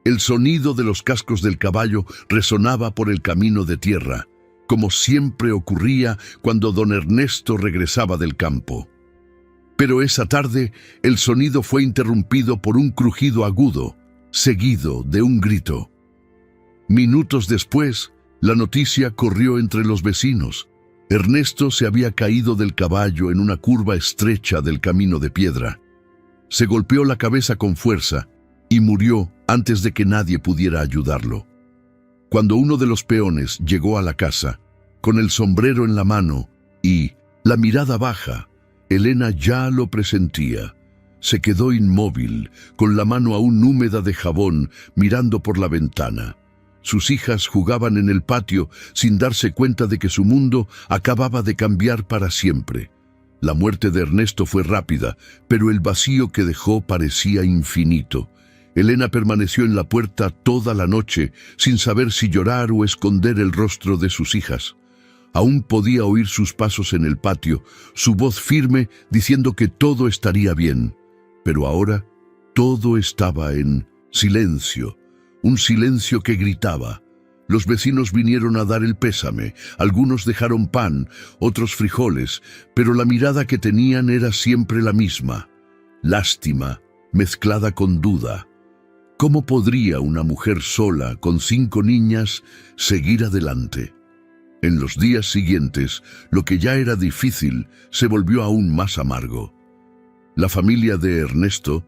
El sonido de los cascos del caballo resonaba por el camino de tierra, como siempre ocurría cuando don Ernesto regresaba del campo. Pero esa tarde el sonido fue interrumpido por un crujido agudo, seguido de un grito. Minutos después, la noticia corrió entre los vecinos. Ernesto se había caído del caballo en una curva estrecha del camino de piedra. Se golpeó la cabeza con fuerza y murió antes de que nadie pudiera ayudarlo. Cuando uno de los peones llegó a la casa, con el sombrero en la mano y la mirada baja, Elena ya lo presentía. Se quedó inmóvil, con la mano aún húmeda de jabón, mirando por la ventana. Sus hijas jugaban en el patio sin darse cuenta de que su mundo acababa de cambiar para siempre. La muerte de Ernesto fue rápida, pero el vacío que dejó parecía infinito. Elena permaneció en la puerta toda la noche, sin saber si llorar o esconder el rostro de sus hijas. Aún podía oír sus pasos en el patio, su voz firme diciendo que todo estaría bien. Pero ahora todo estaba en silencio, un silencio que gritaba. Los vecinos vinieron a dar el pésame, algunos dejaron pan, otros frijoles, pero la mirada que tenían era siempre la misma, lástima mezclada con duda. ¿Cómo podría una mujer sola, con 5 niñas, seguir adelante? En los días siguientes, lo que ya era difícil se volvió aún más amargo. La familia de Ernesto,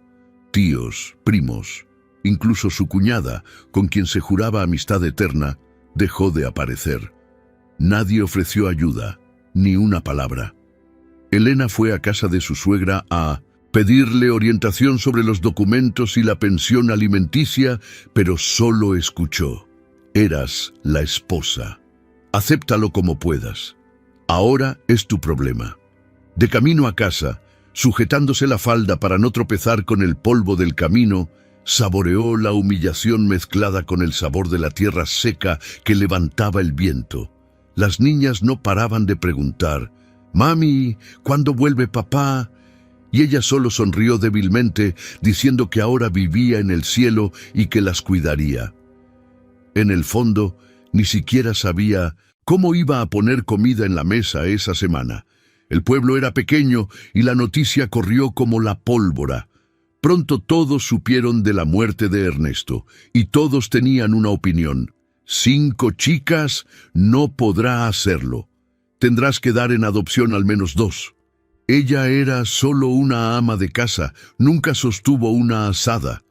tíos, primos, incluso su cuñada, con quien se juraba amistad eterna, dejó de aparecer. Nadie ofreció ayuda, ni una palabra. Elena fue a casa de su suegra a pedirle orientación sobre los documentos y la pensión alimenticia, pero solo escuchó: eras la esposa. Acéptalo como puedas. Ahora es tu problema. De camino a casa, sujetándose la falda para no tropezar con el polvo del camino, saboreó la humillación mezclada con el sabor de la tierra seca que levantaba el viento. Las niñas no paraban de preguntar: «Mami, ¿cuándo vuelve papá?». Y ella solo sonrió débilmente, diciendo que ahora vivía en el cielo y que las cuidaría. En el fondo, ni siquiera sabía cómo iba a poner comida en la mesa esa semana. El pueblo era pequeño y la noticia corrió como la pólvora. Pronto todos supieron de la muerte de Ernesto y todos tenían una opinión: 5 chicas, no podrá hacerlo. Tendrás que dar en adopción al menos 2. Ella era solo una ama de casa, nunca sostuvo una asada.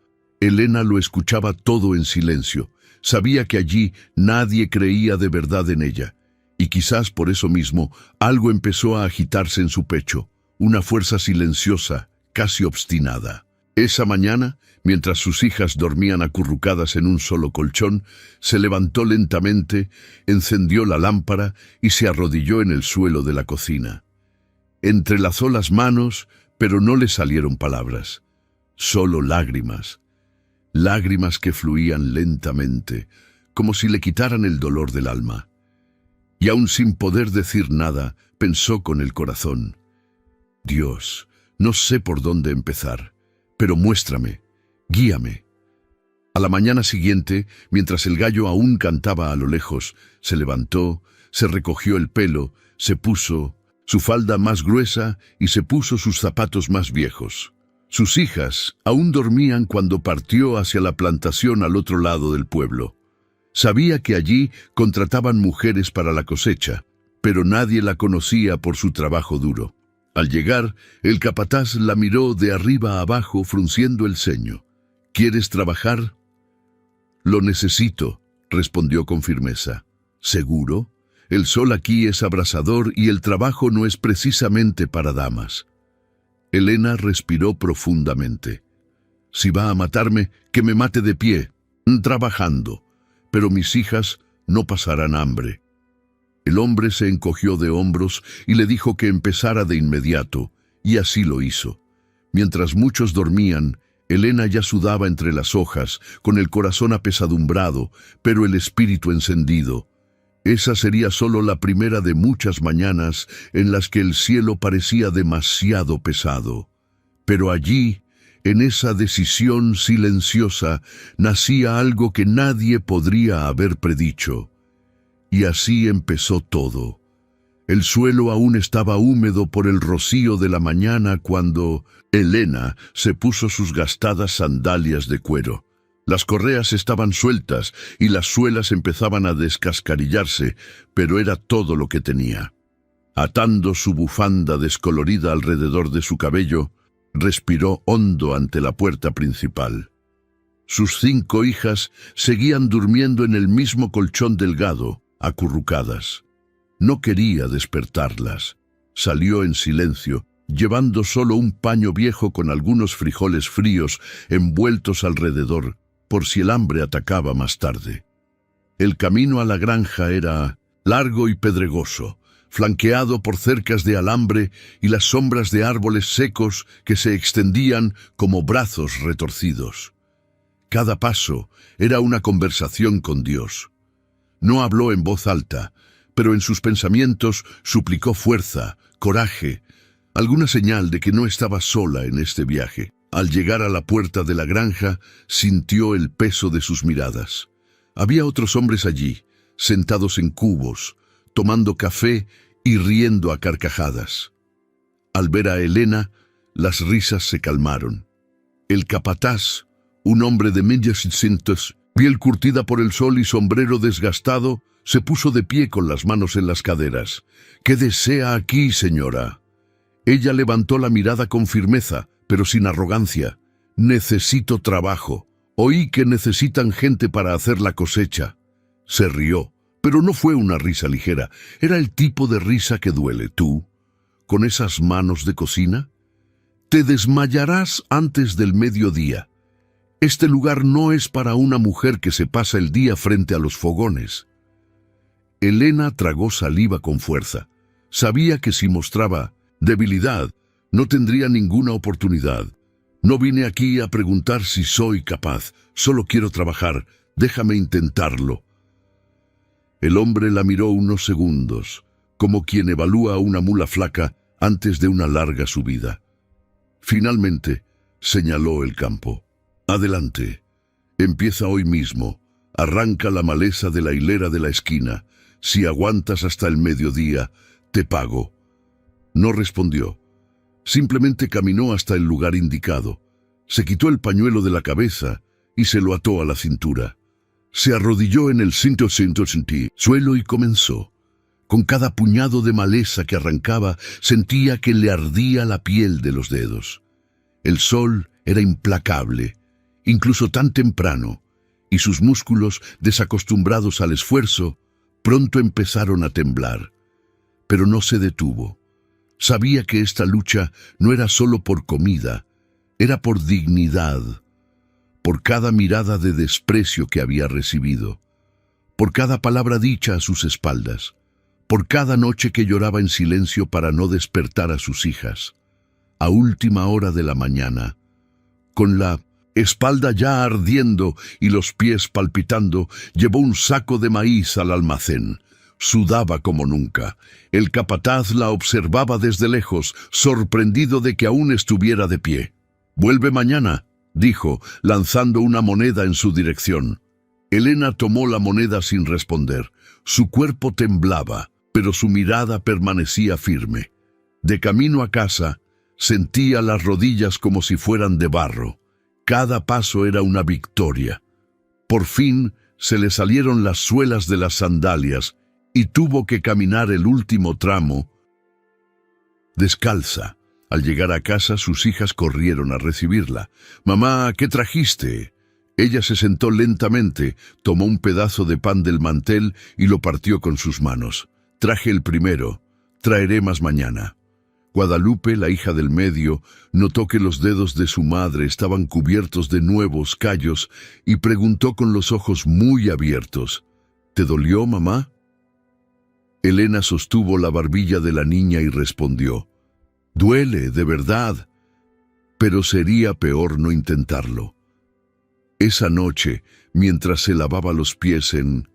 Elena lo escuchaba todo en silencio. Sabía que allí nadie creía de verdad en ella. Y quizás por eso mismo algo empezó a agitarse en su pecho, una fuerza silenciosa, casi obstinada. Esa mañana, mientras sus hijas dormían acurrucadas en un solo colchón, se levantó lentamente, encendió la lámpara y se arrodilló en el suelo de la cocina. Entrelazó las manos, pero no le salieron palabras, solo lágrimas. Lágrimas que fluían lentamente, como si le quitaran el dolor del alma. Y aún sin poder decir nada, pensó con el corazón: Dios, no sé por dónde empezar, pero muéstrame, guíame. A la mañana siguiente, mientras el gallo aún cantaba a lo lejos, se levantó, se recogió el pelo, se puso su falda más gruesa y se puso sus zapatos más viejos. Sus hijas aún dormían cuando partió hacia la plantación al otro lado del pueblo. Sabía que allí contrataban mujeres para la cosecha, pero nadie la conocía por su trabajo duro. Al llegar, el capataz la miró de arriba a abajo frunciendo el ceño. ¿Quieres trabajar? Lo necesito, respondió con firmeza. ¿Seguro? El sol aquí es abrasador y el trabajo no es precisamente para damas. Elena respiró profundamente. Si va a matarme, que me mate de pie, trabajando, pero mis hijas no pasarán hambre. El hombre se encogió de hombros y le dijo que empezara de inmediato, y así lo hizo. Mientras muchos dormían, Elena ya sudaba entre las hojas, con el corazón apesadumbrado, pero el espíritu encendido. Esa sería solo la primera de muchas mañanas en las que el cielo parecía demasiado pesado. Pero allí, En esa decisión silenciosa nacía algo que nadie podría haber predicho. Y así empezó todo. El suelo aún estaba húmedo por el rocío de la mañana cuando Elena se puso sus gastadas sandalias de cuero. Las correas estaban sueltas y las suelas empezaban a descascarillarse, pero era todo lo que tenía. Atando su bufanda descolorida alrededor de su cabello, respiró hondo ante la puerta principal. Sus 5 hijas seguían durmiendo en el mismo colchón delgado, acurrucadas. No quería despertarlas. Salió en silencio, llevando solo un paño viejo con algunos frijoles fríos envueltos alrededor, por si el hambre atacaba más tarde. El camino a la granja era largo y pedregoso, flanqueado por cercas de alambre y las sombras de árboles secos que se extendían como brazos retorcidos. Cada paso era una conversación con Dios. No habló en voz alta, pero en sus pensamientos suplicó fuerza, coraje, alguna señal de que no estaba sola en este viaje. Al llegar a la puerta de la granja, sintió el peso de sus miradas. Había otros hombres allí, sentados en cubos, tomando café y riendo a carcajadas. Al ver a Elena, las risas se calmaron. El capataz, un hombre de medias cintas, piel curtida por el sol y sombrero desgastado, se puso de pie con las manos en las caderas. «¿Qué desea aquí, señora?» Ella levantó la mirada con firmeza, pero sin arrogancia. «Necesito trabajo. Oí que necesitan gente para hacer la cosecha». Se rió, pero no fue una risa ligera. Era el tipo de risa que duele. «¿Tú, con esas manos de cocina? Te desmayarás antes del mediodía. Este lugar no es para una mujer que se pasa el día frente a los fogones». Elena tragó saliva con fuerza. Sabía que si mostraba debilidad, no tendría ninguna oportunidad. «No vine aquí a preguntar si soy capaz. Solo quiero trabajar. Déjame intentarlo». El hombre la miró unos segundos, como quien evalúa a una mula flaca antes de una larga subida. Finalmente, señaló el campo. «Adelante. Empieza hoy mismo. Arranca la maleza de la hilera de la esquina. Si aguantas hasta el mediodía, te pago». No respondió. Simplemente caminó hasta el lugar indicado. Se quitó el pañuelo de la cabeza y se lo ató a la cintura. Se arrodilló en el suelo y comenzó. Con cada puñado de maleza que arrancaba, sentía que le ardía la piel de los dedos. El sol era implacable, incluso tan temprano, y sus músculos, desacostumbrados al esfuerzo, pronto empezaron a temblar. Pero no se detuvo. Sabía que esta lucha no era solo por comida, era por dignidad, por cada mirada de desprecio que había recibido, por cada palabra dicha a sus espaldas, por cada noche que lloraba en silencio para no despertar a sus hijas. A última hora de la mañana, con la espalda ya ardiendo y los pies palpitando, llevó un saco de maíz al almacén. Sudaba como nunca. El capataz la observaba desde lejos, sorprendido de que aún estuviera de pie. «Vuelve mañana», dijo, lanzando una moneda en su dirección. Elena tomó la moneda sin responder. Su cuerpo temblaba, pero su mirada permanecía firme. De camino a casa, sentía las rodillas como si fueran de barro. Cada paso era una victoria. Por fin se le salieron las suelas de las sandalias y tuvo que caminar el último tramo descalza. Al llegar a casa, sus hijas corrieron a recibirla. «Mamá, ¿qué trajiste?» Ella se sentó lentamente, tomó un pedazo de pan del mantel y lo partió con sus manos. «Traje el primero, traeré más mañana». Guadalupe, la hija del medio, notó que los dedos de su madre estaban cubiertos de nuevos callos y preguntó con los ojos muy abiertos: «¿Te dolió, mamá?» Elena sostuvo la barbilla de la niña y respondió: «Duele, de verdad, pero sería peor no intentarlo». Esa noche, mientras se lavaba los pies en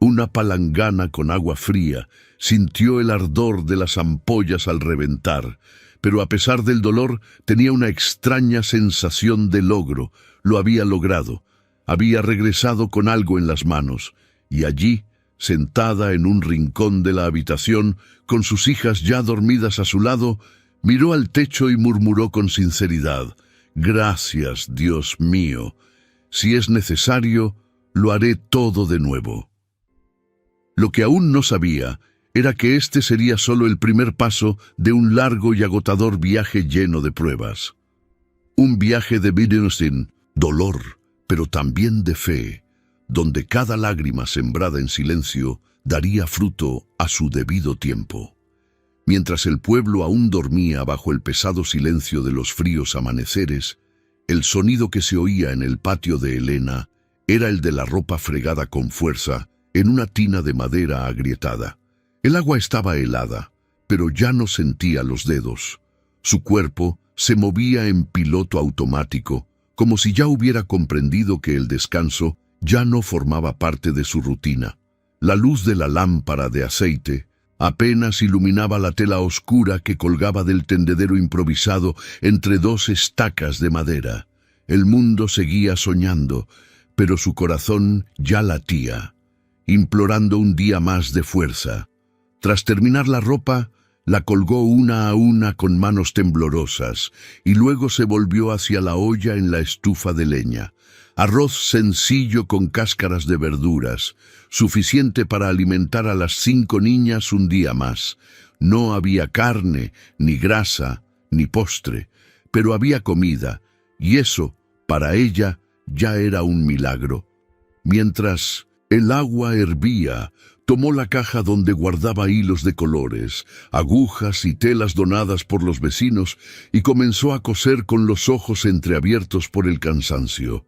una palangana con agua fría, sintió el ardor de las ampollas al reventar, pero a pesar del dolor tenía una extraña sensación de logro. Lo había logrado. Había regresado con algo en las manos, y allí, sentada en un rincón de la habitación, con sus hijas ya dormidas a su lado, miró al techo y murmuró con sinceridad: «Gracias, Dios mío. Si es necesario, lo haré todo de nuevo». Lo que aún no sabía era que este sería solo el primer paso de un largo y agotador viaje lleno de pruebas. Un viaje de Wittgenstein, dolor, pero también de fe, donde cada lágrima sembrada en silencio daría fruto a su debido tiempo. Mientras el pueblo aún dormía bajo el pesado silencio de los fríos amaneceres, el sonido que se oía en el patio de Elena era el de la ropa fregada con fuerza en una tina de madera agrietada. El agua estaba helada, pero ya no sentía los dedos. Su cuerpo se movía en piloto automático, como si ya hubiera comprendido que el descanso ya no formaba parte de su rutina. La luz de la lámpara de aceite apenas iluminaba la tela oscura que colgaba del tendedero improvisado entre dos estacas de madera. El mundo seguía soñando, pero su corazón ya latía, implorando un día más de fuerza. Tras terminar la ropa, la colgó una a una con manos temblorosas y luego se volvió hacia la olla en la estufa de leña. Arroz sencillo con cáscaras de verduras, suficiente para alimentar a las 5 niñas un día más. No había carne, ni grasa, ni postre, pero había comida, y eso, para ella, ya era un milagro. Mientras el agua hervía, tomó la caja donde guardaba hilos de colores, agujas y telas donadas por los vecinos y comenzó a coser con los ojos entreabiertos por el cansancio.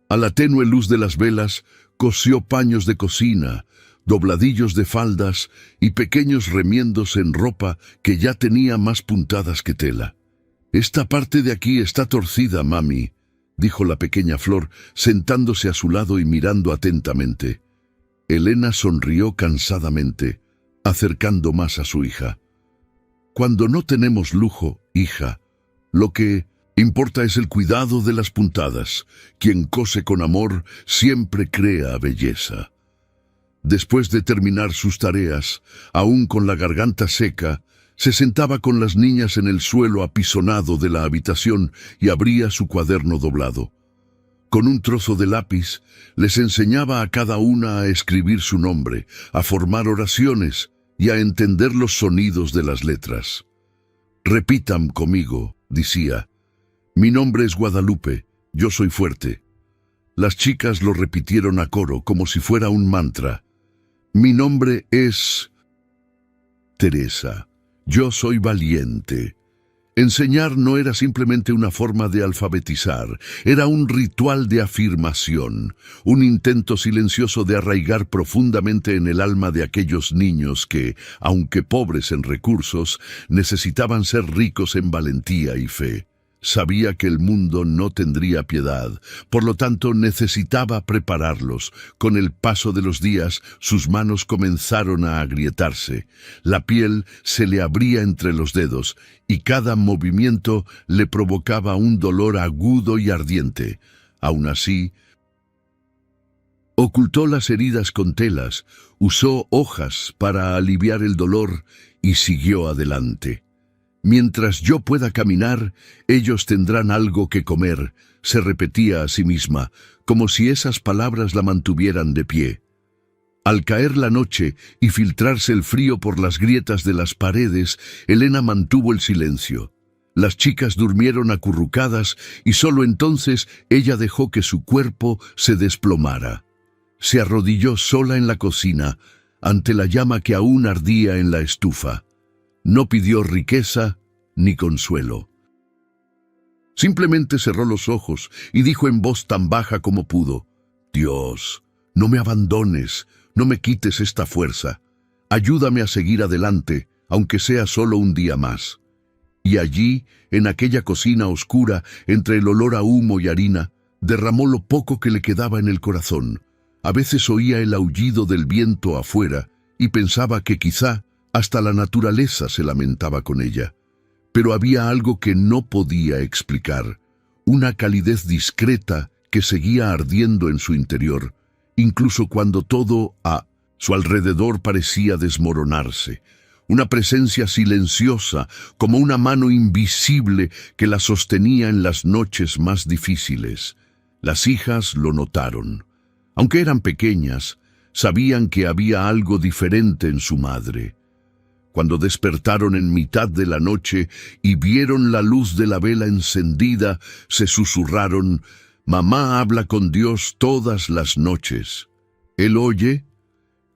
A la tenue luz de las velas, cosió paños de cocina, dobladillos de faldas y pequeños remiendos en ropa que ya tenía más puntadas que tela. «Esta parte de aquí está torcida, mami», dijo la pequeña Flor, sentándose a su lado y mirando atentamente. Elena sonrió cansadamente, acercando más a su hija. «Cuando no tenemos lujo, hija, lo que importa es el cuidado de las puntadas. Quien cose con amor siempre crea belleza». Después de terminar sus tareas, aún con la garganta seca, se sentaba con las niñas en el suelo apisonado de la habitación y abría su cuaderno doblado. Con un trozo de lápiz, les enseñaba a cada una a escribir su nombre, a formar oraciones y a entender los sonidos de las letras. «Repitan conmigo», decía. «Mi nombre es Guadalupe, yo soy fuerte». Las chicas lo repitieron a coro como si fuera un mantra. «Mi nombre es Teresa, yo soy valiente». Enseñar no era simplemente una forma de alfabetizar, era un ritual de afirmación, un intento silencioso de arraigar profundamente en el alma de aquellos niños que, aunque pobres en recursos, necesitaban ser ricos en valentía y fe. Sabía que el mundo no tendría piedad, por lo tanto necesitaba prepararlos. Con el paso de los días, sus manos comenzaron a agrietarse. La piel se le abría entre los dedos, y cada movimiento le provocaba un dolor agudo y ardiente. Aún así, ocultó las heridas con telas, usó hojas para aliviar el dolor y siguió adelante. «Mientras yo pueda caminar, ellos tendrán algo que comer», se repetía a sí misma, como si esas palabras la mantuvieran de pie. Al caer la noche y filtrarse el frío por las grietas de las paredes, Elena mantuvo el silencio. Las chicas durmieron acurrucadas y solo entonces ella dejó que su cuerpo se desplomara. Se arrodilló sola en la cocina, ante la llama que aún ardía en la estufa. No pidió riqueza ni consuelo. Simplemente cerró los ojos y dijo en voz tan baja como pudo: «Dios, no me abandones, no me quites esta fuerza. Ayúdame a seguir adelante, aunque sea solo un día más». Y allí, en aquella cocina oscura, entre el olor a humo y harina, derramó lo poco que le quedaba en el corazón. A veces oía el aullido del viento afuera y pensaba que quizá hasta la naturaleza se lamentaba con ella. Pero había algo que no podía explicar, una calidez discreta que seguía ardiendo en su interior, incluso cuando todo a su alrededor parecía desmoronarse. Una presencia silenciosa, como una mano invisible que la sostenía en las noches más difíciles. Las hijas lo notaron. Aunque eran pequeñas, sabían que había algo diferente en su madre. Cuando despertaron en mitad de la noche y vieron la luz de la vela encendida, se susurraron: «Mamá habla con Dios todas las noches». ¿Él oye?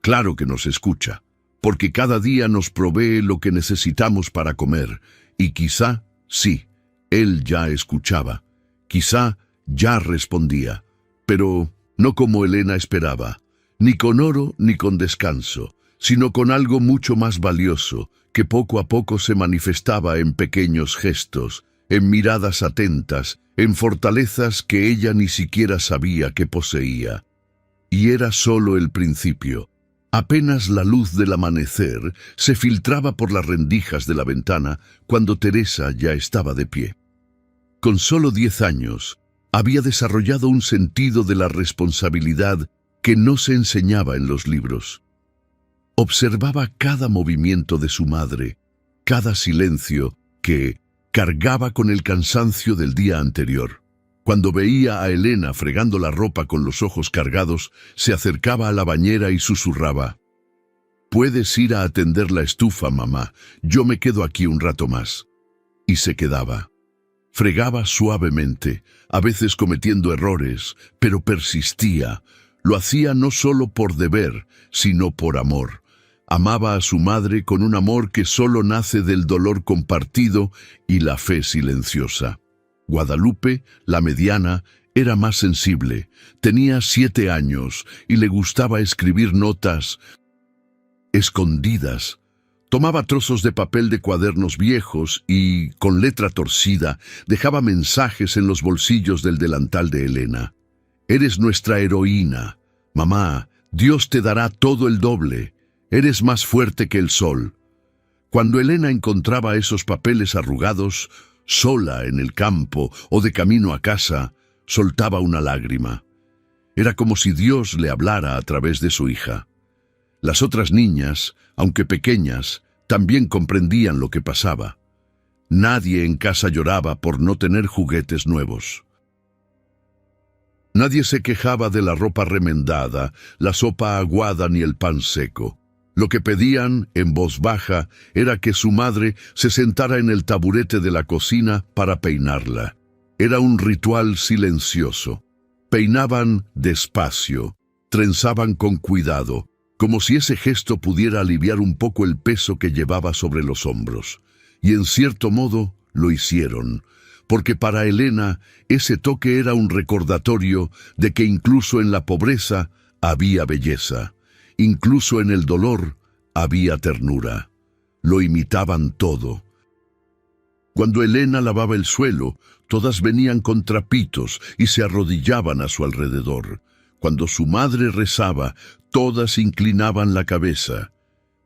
Claro que nos escucha, porque cada día nos provee lo que necesitamos para comer, y quizá, sí, Él ya escuchaba, quizá ya respondía, pero no como Elena esperaba, ni con oro ni con descanso, sino con algo mucho más valioso, que poco a poco se manifestaba en pequeños gestos, en miradas atentas, en fortalezas que ella ni siquiera sabía que poseía. Y era solo el principio. Apenas la luz del amanecer se filtraba por las rendijas de la ventana cuando Teresa ya estaba de pie. Con solo 10 años, había desarrollado un sentido de la responsabilidad que no se enseñaba en los libros. Observaba cada movimiento de su madre, cada silencio que cargaba con el cansancio del día anterior. Cuando veía a Elena fregando la ropa con los ojos cargados, se acercaba a la bañera y susurraba: «Puedes ir a atender la estufa, mamá, yo me quedo aquí un rato más». Y se quedaba. Fregaba suavemente, a veces cometiendo errores, pero persistía. Lo hacía no solo por deber, sino por amor. Amaba a su madre con un amor que solo nace del dolor compartido y la fe silenciosa. Guadalupe, la mediana, era más sensible. Tenía 7 años y le gustaba escribir notas escondidas. Tomaba trozos de papel de cuadernos viejos y, con letra torcida, dejaba mensajes en los bolsillos del delantal de Elena. «Eres nuestra heroína. Mamá, Dios te dará todo el doble. Eres más fuerte que el sol». Cuando Elena encontraba esos papeles arrugados, sola en el campo o de camino a casa, soltaba una lágrima. Era como si Dios le hablara a través de su hija. Las otras niñas, aunque pequeñas, también comprendían lo que pasaba. Nadie en casa lloraba por no tener juguetes nuevos. Nadie se quejaba de la ropa remendada, la sopa aguada ni el pan seco. Lo que pedían, en voz baja, era que su madre se sentara en el taburete de la cocina para peinarla. Era un ritual silencioso. Peinaban despacio, trenzaban con cuidado, como si ese gesto pudiera aliviar un poco el peso que llevaba sobre los hombros. Y en cierto modo lo hicieron, porque para Elena ese toque era un recordatorio de que incluso en la pobreza había belleza. Incluso en el dolor había ternura. Lo imitaban todo. Cuando Elena lavaba el suelo, todas venían con trapitos y se arrodillaban a su alrededor. Cuando su madre rezaba, todas inclinaban la cabeza.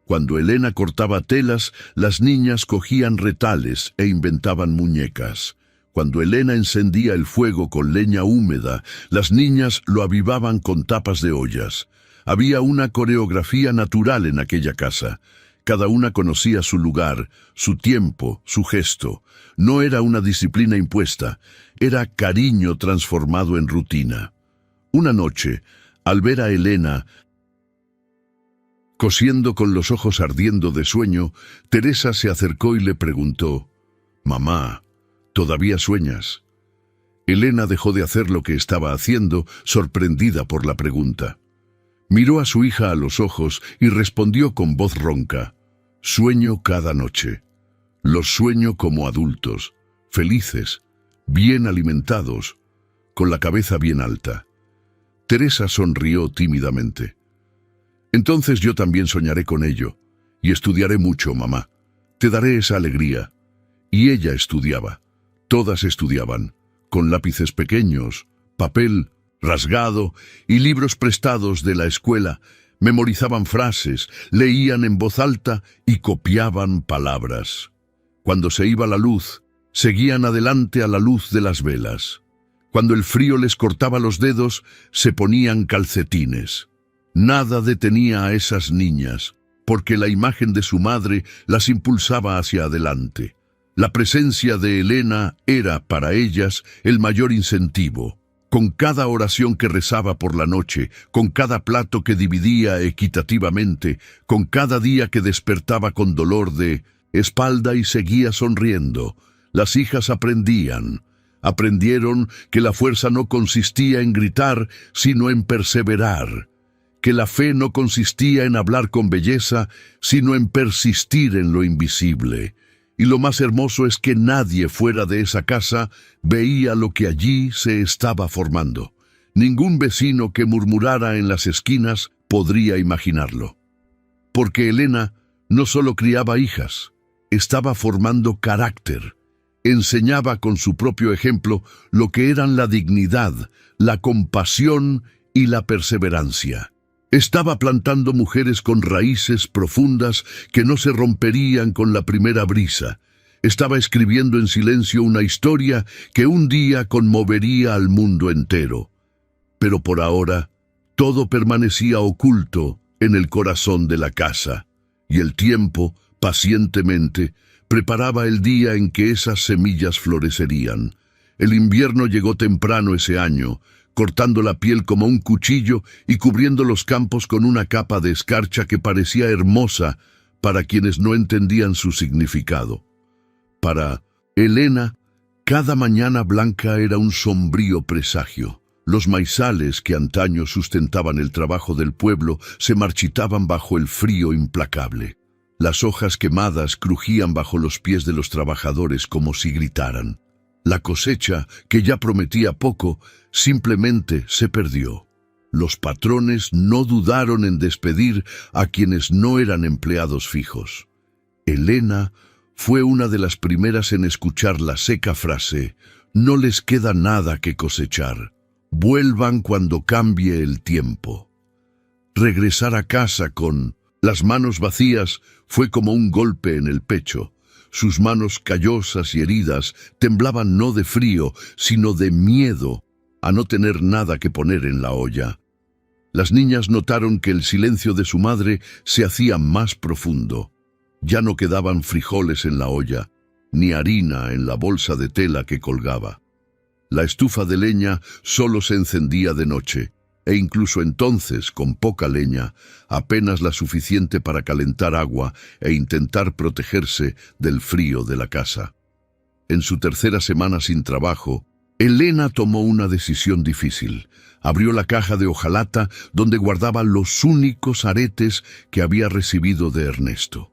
Cuando Elena cortaba telas, las niñas cogían retales e inventaban muñecas. Cuando Elena encendía el fuego con leña húmeda, las niñas lo avivaban con tapas de ollas. Había una coreografía natural en aquella casa. Cada una conocía su lugar, su tiempo, su gesto. No era una disciplina impuesta, era cariño transformado en rutina. Una noche, al ver a Elena cosiendo con los ojos ardiendo de sueño, Teresa se acercó y le preguntó: «Mamá, ¿todavía sueñas?». Elena dejó de hacer lo que estaba haciendo, sorprendida por la pregunta. Miró a su hija a los ojos y respondió con voz ronca: «Sueño cada noche. Los sueño como adultos, felices, bien alimentados, con la cabeza bien alta». Teresa sonrió tímidamente. «Entonces yo también soñaré con ello, y estudiaré mucho, mamá. Te daré esa alegría». Y ella estudiaba. Todas estudiaban, con lápices pequeños, papel rasgado y libros prestados de la escuela. Memorizaban frases, leían en voz alta y copiaban palabras. Cuando se iba la luz, seguían adelante a la luz de las velas. Cuando el frío les cortaba los dedos, se ponían calcetines. Nada detenía a esas niñas, porque la imagen de su madre las impulsaba hacia adelante. La presencia de Elena era, para ellas, el mayor incentivo. Con cada oración que rezaba por la noche, con cada plato que dividía equitativamente, con cada día que despertaba con dolor de espalda y seguía sonriendo, las hijas aprendieron que la fuerza no consistía en gritar, sino en perseverar, que la fe no consistía en hablar con belleza, sino en persistir en lo invisible. Y lo más hermoso es que nadie fuera de esa casa veía lo que allí se estaba formando. Ningún vecino que murmurara en las esquinas podría imaginarlo. Porque Elena no solo criaba hijas, estaba formando carácter. Enseñaba con su propio ejemplo lo que eran la dignidad, la compasión y la perseverancia. Estaba plantando mujeres con raíces profundas que no se romperían con la primera brisa. Estaba escribiendo en silencio una historia que un día conmovería al mundo entero. Pero por ahora, todo permanecía oculto en el corazón de la casa, y el tiempo, pacientemente, preparaba el día en que esas semillas florecerían. El invierno llegó temprano ese año, cortando la piel como un cuchillo y cubriendo los campos con una capa de escarcha que parecía hermosa para quienes no entendían su significado. Para Elena, cada mañana blanca era un sombrío presagio. Los maizales que antaño sustentaban el trabajo del pueblo se marchitaban bajo el frío implacable. Las hojas quemadas crujían bajo los pies de los trabajadores como si gritaran. La cosecha, que ya prometía poco, simplemente se perdió. Los patrones no dudaron en despedir a quienes no eran empleados fijos. Elena fue una de las primeras en escuchar la seca frase: «No les queda nada que cosechar. Vuelvan cuando cambie el tiempo». Regresar a casa con las manos vacías fue como un golpe en el pecho. Sus manos callosas y heridas temblaban no de frío, sino de miedo a no tener nada que poner en la olla. Las niñas notaron que el silencio de su madre se hacía más profundo. Ya no quedaban frijoles en la olla, ni harina en la bolsa de tela que colgaba. La estufa de leña solo se encendía de noche, e incluso entonces, con poca leña, apenas la suficiente para calentar agua e intentar protegerse del frío de la casa. En su tercera semana sin trabajo, Elena tomó una decisión difícil. Abrió la caja de hojalata donde guardaba los únicos aretes que había recibido de Ernesto.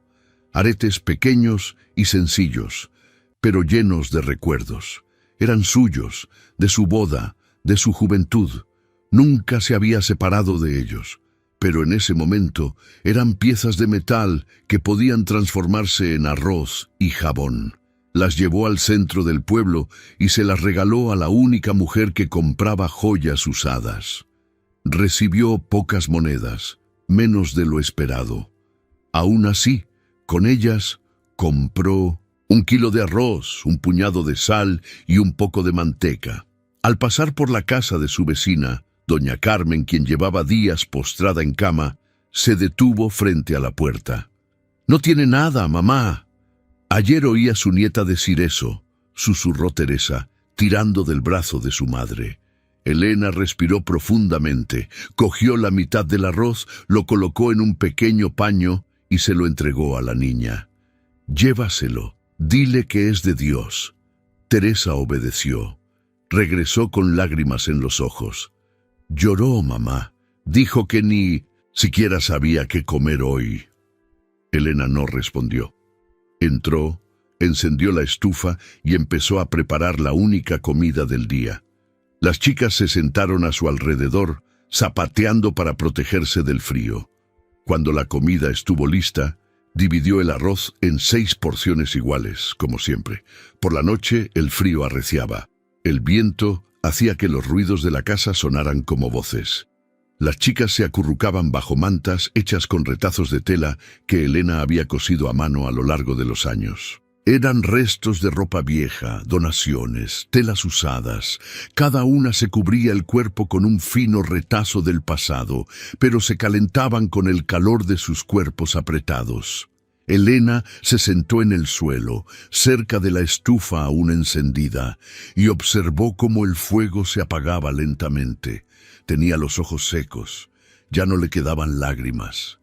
Aretes pequeños y sencillos, pero llenos de recuerdos. Eran suyos, de su boda, de su juventud. Nunca se había separado de ellos, pero en ese momento eran piezas de metal que podían transformarse en arroz y jabón. Las llevó al centro del pueblo y se las regaló a la única mujer que compraba joyas usadas. Recibió pocas monedas, menos de lo esperado. Aún así, con ellas compró 1 kilo de arroz, un puñado de sal y un poco de manteca. Al pasar por la casa de su vecina, doña Carmen, quien llevaba días postrada en cama, se detuvo frente a la puerta. «No tiene nada, mamá». Ayer oí a su nieta decir eso, susurró Teresa, tirando del brazo de su madre. Elena respiró profundamente, cogió la mitad del arroz, lo colocó en un pequeño paño y se lo entregó a la niña. «Llévaselo, dile que es de Dios». Teresa obedeció. Regresó con lágrimas en los ojos. Lloró, mamá. Dijo que ni siquiera sabía qué comer hoy. Elena no respondió. Entró, encendió la estufa y empezó a preparar la única comida del día. Las chicas se sentaron a su alrededor, zapateando para protegerse del frío. Cuando la comida estuvo lista, dividió el arroz en 6 porciones iguales, como siempre. Por la noche el frío arreciaba. El viento hacía que los ruidos de la casa sonaran como voces. Las chicas se acurrucaban bajo mantas hechas con retazos de tela que Elena había cosido a mano a lo largo de los años. Eran restos de ropa vieja, donaciones, telas usadas. Cada una se cubría el cuerpo con un fino retazo del pasado, pero se calentaban con el calor de sus cuerpos apretados. Elena se sentó en el suelo, cerca de la estufa aún encendida, y observó cómo el fuego se apagaba lentamente. Tenía los ojos secos, ya no le quedaban lágrimas.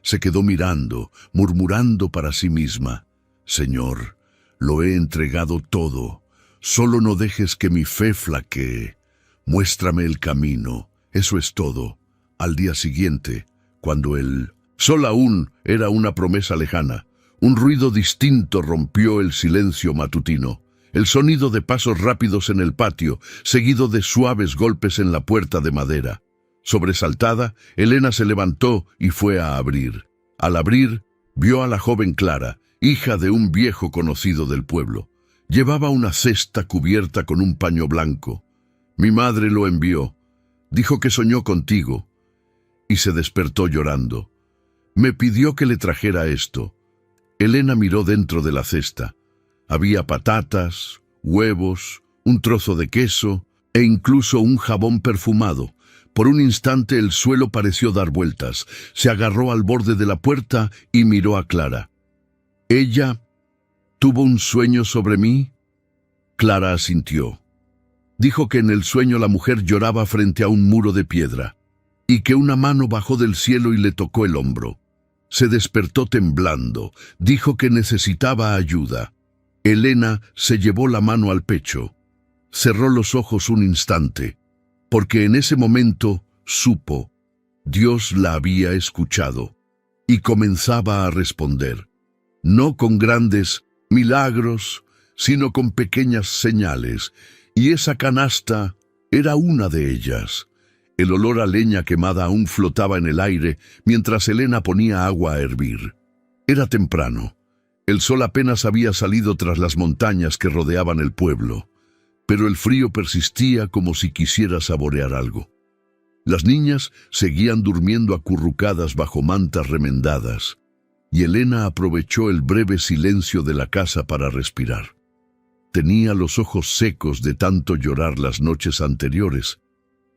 Se quedó mirando, murmurando para sí misma: «Señor, lo he entregado todo. Solo no dejes que mi fe flaquee. Muéstrame el camino. Eso es todo». Al día siguiente, cuando el sol aún era una promesa lejana, un ruido distinto rompió el silencio matutino. El sonido de pasos rápidos en el patio, seguido de suaves golpes en la puerta de madera. Sobresaltada, Elena se levantó y fue a abrir. Al abrir, vio a la joven Clara, hija de un viejo conocido del pueblo. Llevaba una cesta cubierta con un paño blanco. «Mi madre lo envió. Dijo que soñó contigo». Y se despertó llorando. «Me pidió que le trajera esto». Elena miró dentro de la cesta. Había patatas, huevos, un trozo de queso e incluso un jabón perfumado. Por un instante el suelo pareció dar vueltas. Se agarró al borde de la puerta y miró a Clara. «¿Ella tuvo un sueño sobre mí?» Clara asintió. Dijo que en el sueño la mujer lloraba frente a un muro de piedra y que una mano bajó del cielo y le tocó el hombro. Se despertó temblando. Dijo que necesitaba ayuda. Elena se llevó la mano al pecho. Cerró los ojos un instante, porque en ese momento supo. Dios la había escuchado y comenzaba a responder. No con grandes milagros, sino con pequeñas señales, y esa canasta era una de ellas. El olor a leña quemada aún flotaba en el aire mientras Elena ponía agua a hervir. Era temprano. El sol apenas había salido tras las montañas que rodeaban el pueblo, pero el frío persistía como si quisiera saborear algo. Las niñas seguían durmiendo acurrucadas bajo mantas remendadas, y Elena aprovechó el breve silencio de la casa para respirar. Tenía los ojos secos de tanto llorar las noches anteriores,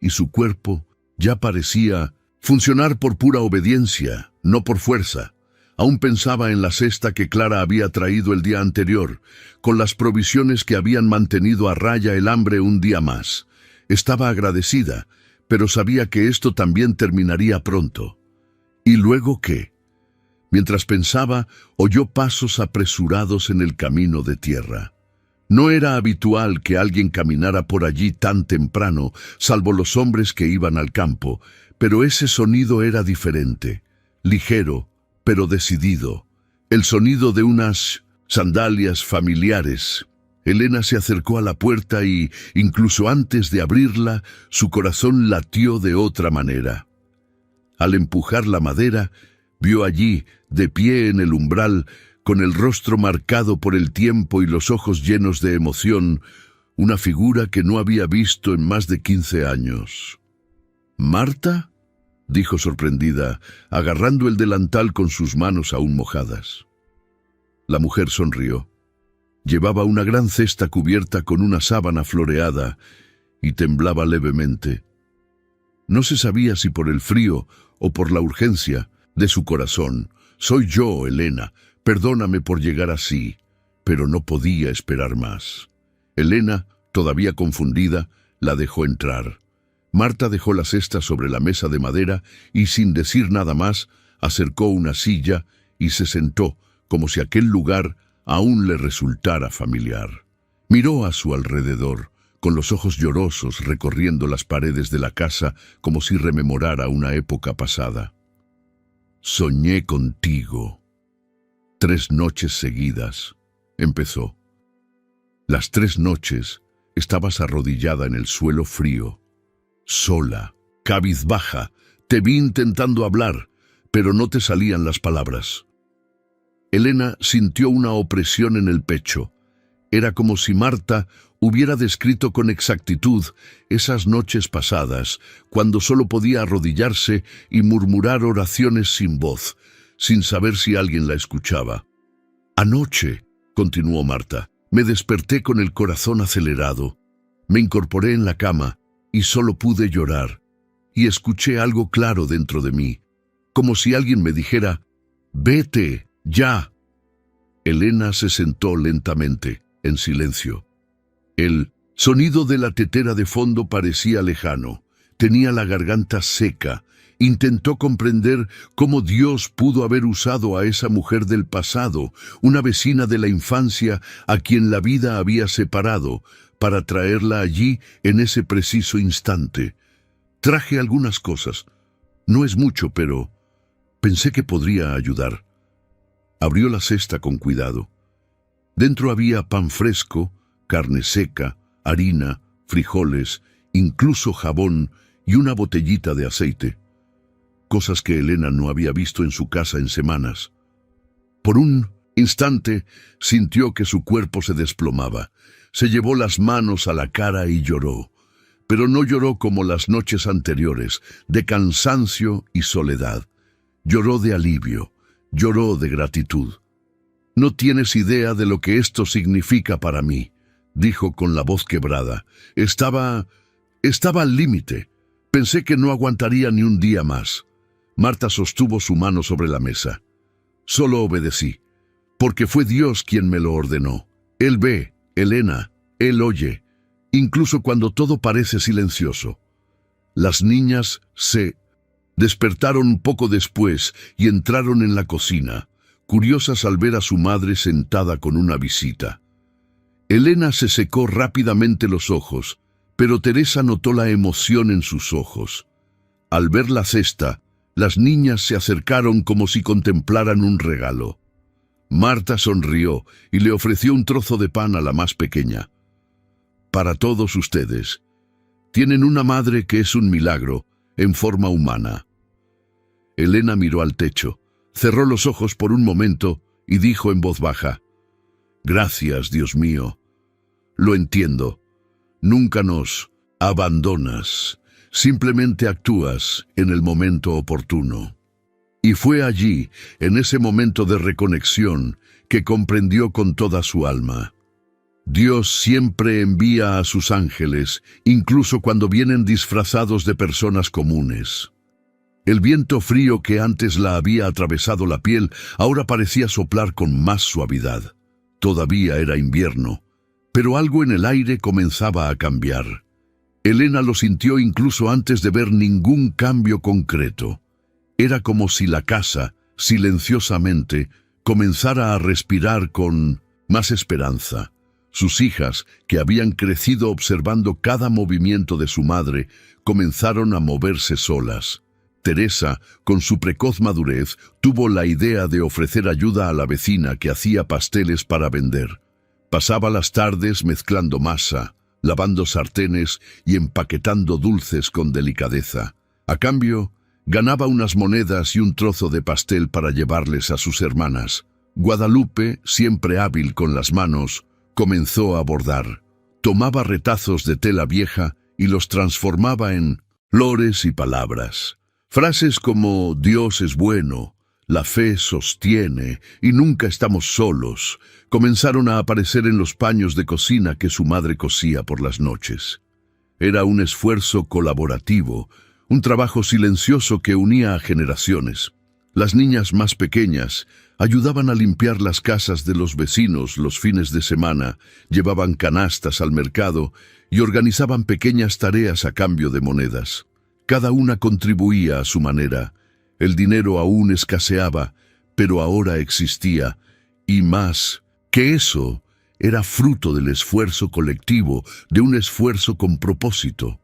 y su cuerpo ya parecía funcionar por pura obediencia, no por fuerza. Aún pensaba en la cesta que Clara había traído el día anterior, con las provisiones que habían mantenido a raya el hambre un día más. Estaba agradecida, pero sabía que esto también terminaría pronto. ¿Y luego qué? Mientras pensaba, oyó pasos apresurados en el camino de tierra. No era habitual que alguien caminara por allí tan temprano, salvo los hombres que iban al campo, pero ese sonido era diferente, ligero, pero decidido. El sonido de unas sandalias familiares. Elena se acercó a la puerta y, incluso antes de abrirla, su corazón latió de otra manera. Al empujar la madera, vio allí, de pie en el umbral, con el rostro marcado por el tiempo y los ojos llenos de emoción, una figura que no había visto en más de 15 años. «¿Marta?», dijo sorprendida, agarrando el delantal con sus manos aún mojadas. La mujer sonrió. Llevaba una gran cesta cubierta con una sábana floreada y temblaba levemente. No se sabía si por el frío o por la urgencia de su corazón. «Soy yo, Elena. Perdóname por llegar así», pero no podía esperar más. Elena, todavía confundida, la dejó entrar. Marta dejó la cesta sobre la mesa de madera y, sin decir nada más, acercó una silla y se sentó, como si aquel lugar aún le resultara familiar. Miró a su alrededor, con los ojos llorosos recorriendo las paredes de la casa como si rememorara una época pasada. «Soñé contigo. 3 noches seguidas», empezó. «Las 3 noches estabas arrodillada en el suelo frío, sola, cabizbaja. Te vi intentando hablar, pero no te salían las palabras». Elena sintió una opresión en el pecho. Era como si Marta hubiera descrito con exactitud esas noches pasadas, cuando solo podía arrodillarse y murmurar oraciones sin voz, sin saber si alguien la escuchaba. «Anoche», continuó Marta. Me desperté con el corazón acelerado. Me incorporé en la cama y solo pude llorar. Y escuché algo claro dentro de mí, como si alguien me dijera, «Vete, ya». Elena se sentó lentamente, en silencio. El sonido de la tetera de fondo parecía lejano. Tenía la garganta seca. Intentó comprender cómo Dios pudo haber usado a esa mujer del pasado, una vecina de la infancia a quien la vida había separado, para traerla allí en ese preciso instante. Traje algunas cosas. No es mucho, pero pensé que podría ayudar. Abrió la cesta con cuidado. Dentro había pan fresco, carne seca, harina, frijoles, incluso jabón y una botellita de aceite. Cosas que Elena no había visto en su casa en semanas. Por un instante sintió que su cuerpo se desplomaba. Se llevó las manos a la cara y lloró. Pero no lloró como las noches anteriores, de cansancio y soledad. Lloró de alivio, lloró de gratitud. «No tienes idea de lo que esto significa para mí», dijo con la voz quebrada. Estaba al límite. Pensé que no aguantaría ni un día más. Marta sostuvo su mano sobre la mesa. Solo obedecí, porque fue Dios quien me lo ordenó. Él ve, Elena, Él oye, incluso cuando todo parece silencioso. Las niñas se despertaron poco después y entraron en la cocina, curiosas al ver a su madre sentada con una visita. Elena se secó rápidamente los ojos, pero Teresa notó la emoción en sus ojos. Al ver la cesta, las niñas se acercaron como si contemplaran un regalo. Marta sonrió y le ofreció un trozo de pan a la más pequeña. «Para todos ustedes. Tienen una madre que es un milagro, en forma humana». Elena miró al techo, cerró los ojos por un momento y dijo en voz baja, «Gracias, Dios mío. Lo entiendo. Nunca nos abandonas. Simplemente actúas en el momento oportuno». Y fue allí, en ese momento de reconexión, que comprendió con toda su alma. Dios siempre envía a sus ángeles, incluso cuando vienen disfrazados de personas comunes. El viento frío que antes la había atravesado la piel, ahora parecía soplar con más suavidad. Todavía era invierno, pero algo en el aire comenzaba a cambiar. Elena lo sintió incluso antes de ver ningún cambio concreto. Era como si la casa, silenciosamente, comenzara a respirar con más esperanza. Sus hijas, que habían crecido observando cada movimiento de su madre, comenzaron a moverse solas. Teresa, con su precoz madurez, tuvo la idea de ofrecer ayuda a la vecina que hacía pasteles para vender. Pasaba las tardes mezclando masa, lavando sartenes y empaquetando dulces con delicadeza. A cambio, ganaba unas monedas y un trozo de pastel para llevarles a sus hermanas. Guadalupe, siempre hábil con las manos, comenzó a bordar. Tomaba retazos de tela vieja y los transformaba en flores y palabras. Frases como «Dios es bueno», «La fe sostiene» y «Nunca estamos solos» comenzaron a aparecer en los paños de cocina que su madre cosía por las noches. Era un esfuerzo colaborativo, un trabajo silencioso que unía a generaciones. Las niñas más pequeñas ayudaban a limpiar las casas de los vecinos los fines de semana, llevaban canastas al mercado y organizaban pequeñas tareas a cambio de monedas. Cada una contribuía a su manera. El dinero aún escaseaba, pero ahora existía, y más que eso, era fruto del esfuerzo colectivo, de un esfuerzo con propósito.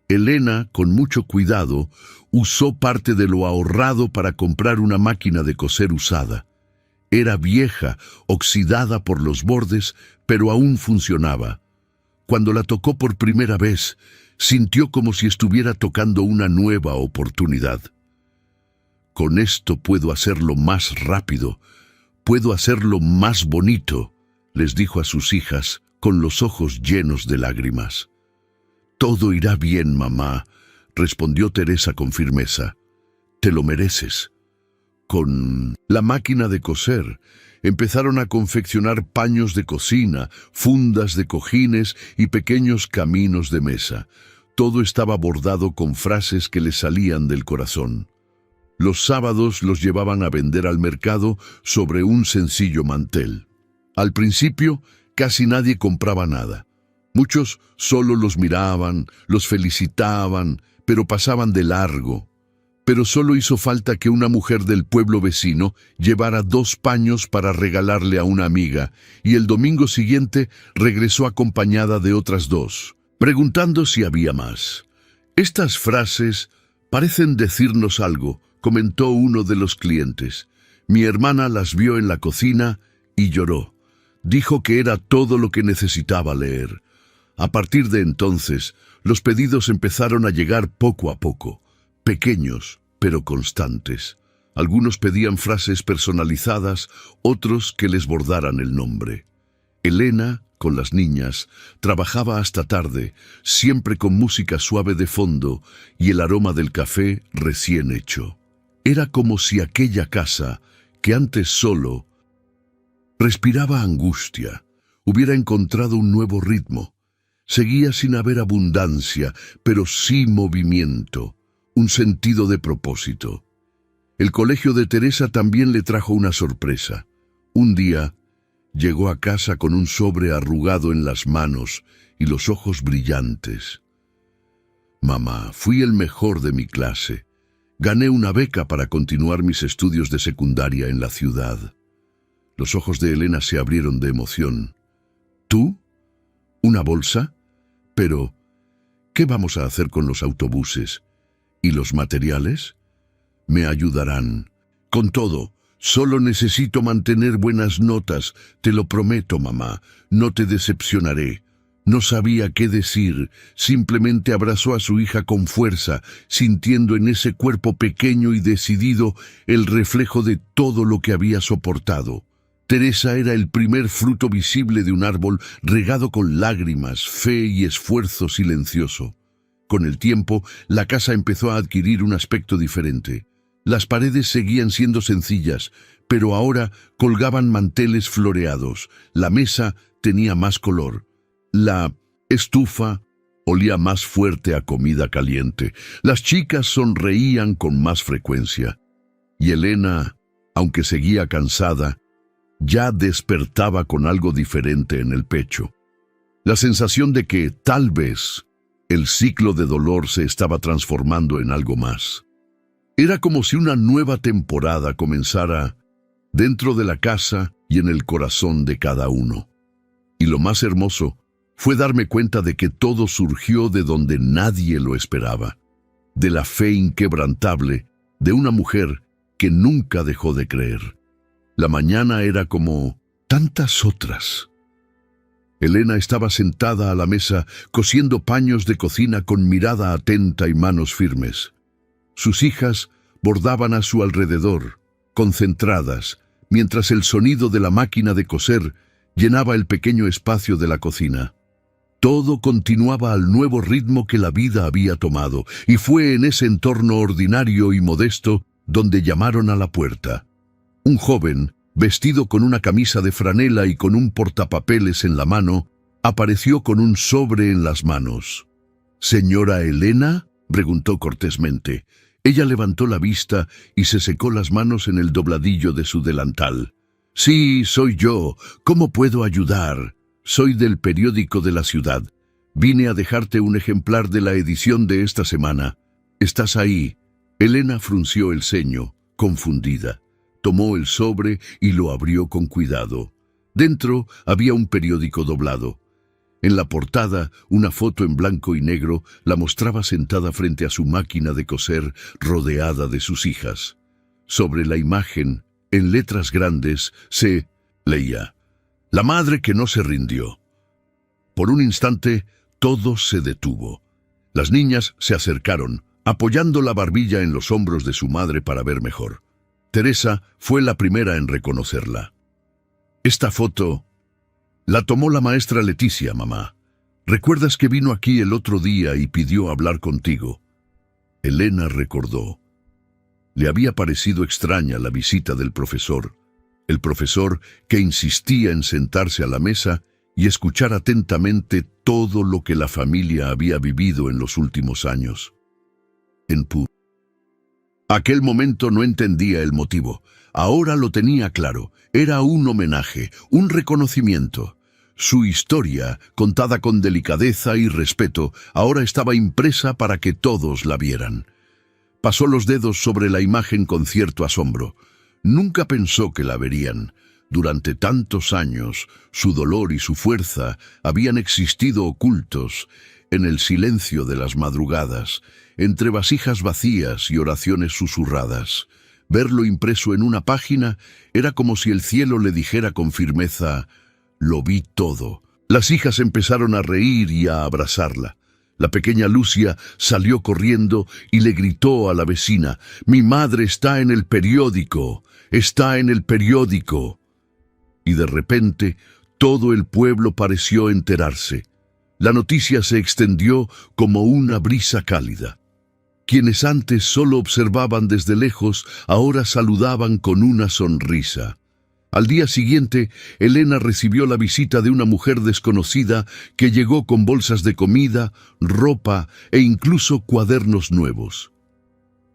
Elena, con mucho cuidado, usó parte de lo ahorrado para comprar una máquina de coser usada. Era vieja, oxidada por los bordes, pero aún funcionaba. Cuando la tocó por primera vez, sintió como si estuviera tocando una nueva oportunidad. «Con esto puedo hacerlo más rápido, puedo hacerlo más bonito», les dijo a sus hijas, con los ojos llenos de lágrimas. «Todo irá bien, mamá», respondió Teresa con firmeza. «Te lo mereces». con la máquina de coser. Empezaron a confeccionar paños de cocina, fundas de cojines y pequeños caminos de mesa. Todo estaba bordado con frases que les salían del corazón. Los sábados los llevaban a vender al mercado sobre un sencillo mantel. Al principio, casi nadie compraba nada. Muchos solo los miraban, los felicitaban, pero pasaban de largo. Pero solo hizo falta que una mujer del pueblo vecino llevara 2 paños para regalarle a una amiga, y el domingo siguiente regresó acompañada de otras 2, preguntando si había más. «Estas frases parecen decirnos algo», comentó uno de los clientes. «Mi hermana las vio en la cocina y lloró. Dijo que era todo lo que necesitaba leer». A partir de entonces, los pedidos empezaron a llegar poco a poco, pequeños pero constantes. Algunos pedían frases personalizadas, otros que les bordaran el nombre. Elena, con las niñas, trabajaba hasta tarde, siempre con música suave de fondo y el aroma del café recién hecho. Era como si aquella casa, que antes solo respiraba angustia, hubiera encontrado un nuevo ritmo. Seguía sin haber abundancia, pero sí movimiento, un sentido de propósito. El colegio de Teresa también le trajo una sorpresa. Un día, llegó a casa con un sobre arrugado en las manos y los ojos brillantes. «Mamá, fui el mejor de mi clase. Gané una beca para continuar mis estudios de secundaria en la ciudad». Los ojos de Elena se abrieron de emoción. «¿Tú? ¿Una bolsa? Pero, ¿qué vamos a hacer con los autobuses? ¿Y los materiales? Me ayudarán. Con todo, solo necesito mantener buenas notas. Te lo prometo, mamá. No te decepcionaré». No sabía qué decir. Simplemente abrazó a su hija con fuerza, sintiendo en ese cuerpo pequeño y decidido el reflejo de todo lo que había soportado. Teresa era el primer fruto visible de un árbol regado con lágrimas, fe y esfuerzo silencioso. Con el tiempo, la casa empezó a adquirir un aspecto diferente. Las paredes seguían siendo sencillas, pero ahora colgaban manteles floreados. La mesa tenía más color. La estufa olía más fuerte a comida caliente. Las chicas sonreían con más frecuencia. Y Elena, aunque seguía cansada, ya despertaba con algo diferente en el pecho. La sensación de que, tal vez, el ciclo de dolor se estaba transformando en algo más. Era como si una nueva temporada comenzara dentro de la casa y en el corazón de cada uno. Y lo más hermoso fue darme cuenta de que todo surgió de donde nadie lo esperaba, de la fe inquebrantable de una mujer que nunca dejó de creer. La mañana era como tantas otras. Elena estaba sentada a la mesa, cosiendo paños de cocina con mirada atenta y manos firmes. Sus hijas bordaban a su alrededor, concentradas, mientras el sonido de la máquina de coser llenaba el pequeño espacio de la cocina. Todo continuaba al nuevo ritmo que la vida había tomado, y fue en ese entorno ordinario y modesto donde llamaron a la puerta. Un joven, vestido con una camisa de franela y con un portapapeles en la mano, apareció con un sobre en las manos. «¿Señora Elena?», preguntó cortésmente. Ella levantó la vista y se secó las manos en el dobladillo de su delantal. «Sí, soy yo. ¿Cómo puedo ayudar? Soy del periódico de la ciudad. Vine a dejarte un ejemplar de la edición de esta semana. ¿Estás ahí?». Elena frunció el ceño, confundida. Tomó el sobre y lo abrió con cuidado. Dentro había un periódico doblado. En la portada, una foto en blanco y negro la mostraba sentada frente a su máquina de coser, rodeada de sus hijas. Sobre la imagen, en letras grandes, se leía: «La madre que no se rindió». Por un instante, todo se detuvo. Las niñas se acercaron, apoyando la barbilla en los hombros de su madre para ver mejor. Teresa fue la primera en reconocerla. «Esta foto la tomó la maestra Leticia, mamá. ¿Recuerdas que vino aquí el otro día y pidió hablar contigo?». Elena recordó. Le había parecido extraña la visita del profesor. El profesor que insistía en sentarse a la mesa y escuchar atentamente todo lo que la familia había vivido en los últimos años. En aquel momento no entendía el motivo. Ahora lo tenía claro. Era un homenaje, un reconocimiento. Su historia, contada con delicadeza y respeto, ahora estaba impresa para que todos la vieran. Pasó los dedos sobre la imagen con cierto asombro. Nunca pensó que la verían. Durante tantos años, su dolor y su fuerza habían existido ocultos en el silencio de las madrugadas, entre vasijas vacías y oraciones susurradas. Verlo impreso en una página era como si el cielo le dijera con firmeza: «Lo vi todo». Las hijas empezaron a reír y a abrazarla. La pequeña Lucia salió corriendo y le gritó a la vecina: «Mi madre está en el periódico, está en el periódico». Y de repente todo el pueblo pareció enterarse. La noticia se extendió como una brisa cálida. Quienes antes solo observaban desde lejos, ahora saludaban con una sonrisa. Al día siguiente, Elena recibió la visita de una mujer desconocida que llegó con bolsas de comida, ropa e incluso cuadernos nuevos.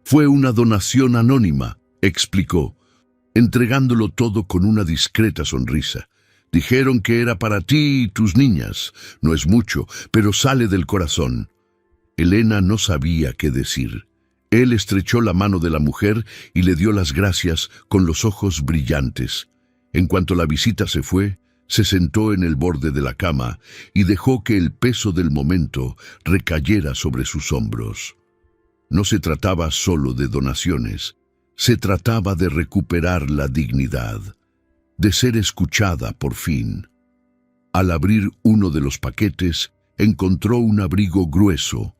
«Fue una donación anónima», explicó, entregándolo todo con una discreta sonrisa. «Dijeron que era para ti y tus niñas. No es mucho, pero sale del corazón». Elena no sabía qué decir. Él estrechó la mano de la mujer y le dio las gracias con los ojos brillantes. En cuanto la visita se fue, se sentó en el borde de la cama y dejó que el peso del momento recayera sobre sus hombros. No se trataba solo de donaciones, se trataba de recuperar la dignidad, de ser escuchada por fin. Al abrir uno de los paquetes, encontró un abrigo grueso,